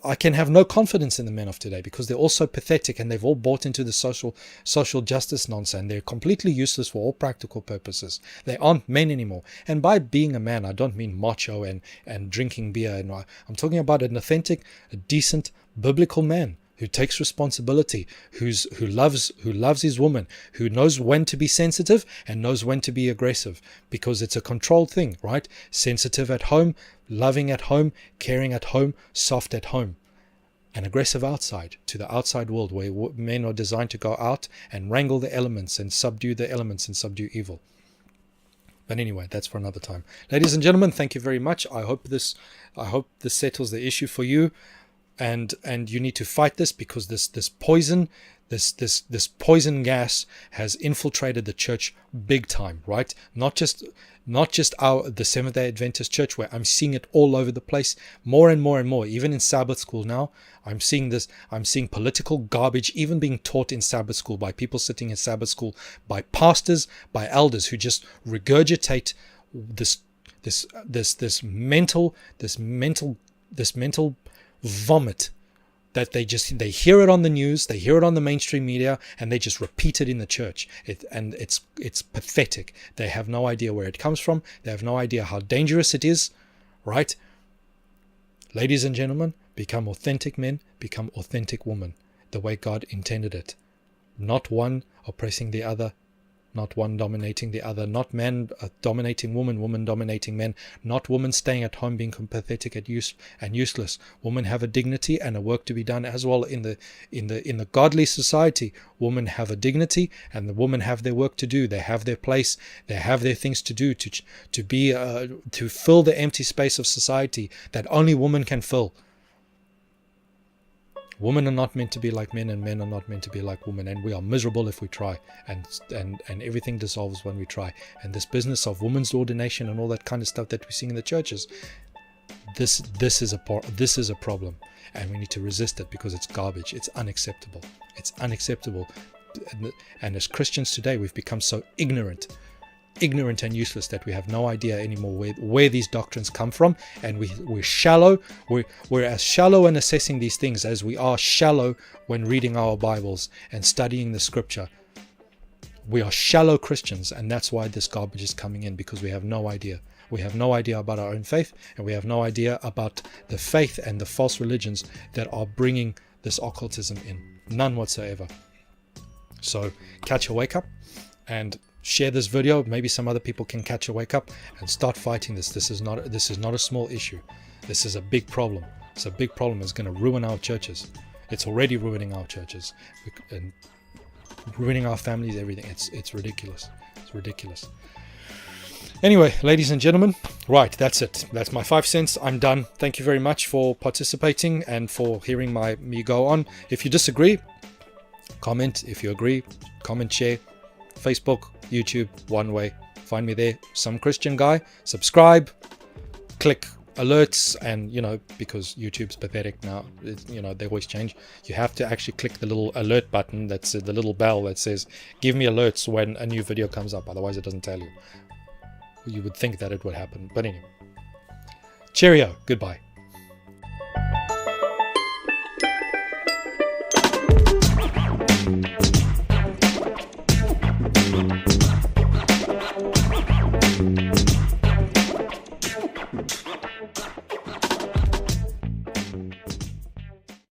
I can have no confidence in the men of today because they're all so pathetic, and they've all bought into the social justice nonsense. They're completely useless for all practical purposes. They aren't men anymore. And by being a man, I don't mean macho and drinking beer. And I'm talking about an authentic, a decent, biblical man who takes responsibility, who loves his woman, who knows when to be sensitive and knows when to be aggressive, because it's a controlled thing, right? Sensitive at home, loving at home, caring at home, soft at home, and aggressive outside, to the outside world, where men are designed to go out and wrangle the elements and subdue the elements and subdue evil. But anyway, that's for another time. Ladies and gentlemen, thank you very much. I hope this settles the issue for you. And you need to fight this, because this poison gas has infiltrated the church big time, right? Not just the Seventh-day Adventist church, where I'm seeing it all over the place, more and more and more. Even in Sabbath school now, I'm seeing this. I'm seeing political garbage even being taught in Sabbath school by people sitting in Sabbath school, by pastors, by elders who just regurgitate this mental vomit that they hear it on the news, they hear it on the mainstream media, and they just repeat it in the church. It's pathetic. They have no idea where it comes from. They have no idea how dangerous it is, right? Ladies and gentlemen, become authentic men, become authentic women, the way God intended it. Not one oppressing the other, not one dominating the other, not man dominating woman, woman dominating men, not woman staying at home being pathetic and useless. Women have a dignity and a work to be done as well in the godly society. Women have a dignity, and the women have their work to do. They have their place. They have their things to do to fill the empty space of society that only women can fill. Women are not meant to be like men, and men are not meant to be like women, and we are miserable if we try, and everything dissolves when we try. And this business of women's ordination and all that kind of stuff that we're seeing in the churches, this is a problem, and we need to resist it, because it's garbage. It's unacceptable. It's unacceptable. And as Christians today, we've become so ignorant and useless that we have no idea anymore where these doctrines come from, and we're shallow. We're as shallow in assessing these things as we are shallow when reading our Bibles and studying the scripture. We are shallow Christians, and that's why this garbage is coming in, because we have no idea. We have no idea about our own faith, and we have no idea about the faith and the false religions that are bringing this occultism in. None whatsoever. So catch a wake up and share this video. Maybe some other people can catch a wake up and start fighting this. This is not a small issue. This is a big problem. It's a big problem. It's going to ruin our churches. It's already ruining our churches and ruining our families, everything. It's ridiculous. It's ridiculous. Anyway, ladies and gentlemen, right, that's it. That's my 5 cents. I'm done. Thank you very much for participating and for hearing me go on. If you disagree, comment. If you agree, comment, share. Facebook, YouTube, one way. Find me there. Some Christian guy. Subscribe. Click alerts, and because YouTube's pathetic now, they always change. You have to actually click the little alert button, that's the little bell that says give me alerts when a new video comes up. Otherwise it doesn't tell you. You would think that it would happen, but anyway. Cheerio. Goodbye.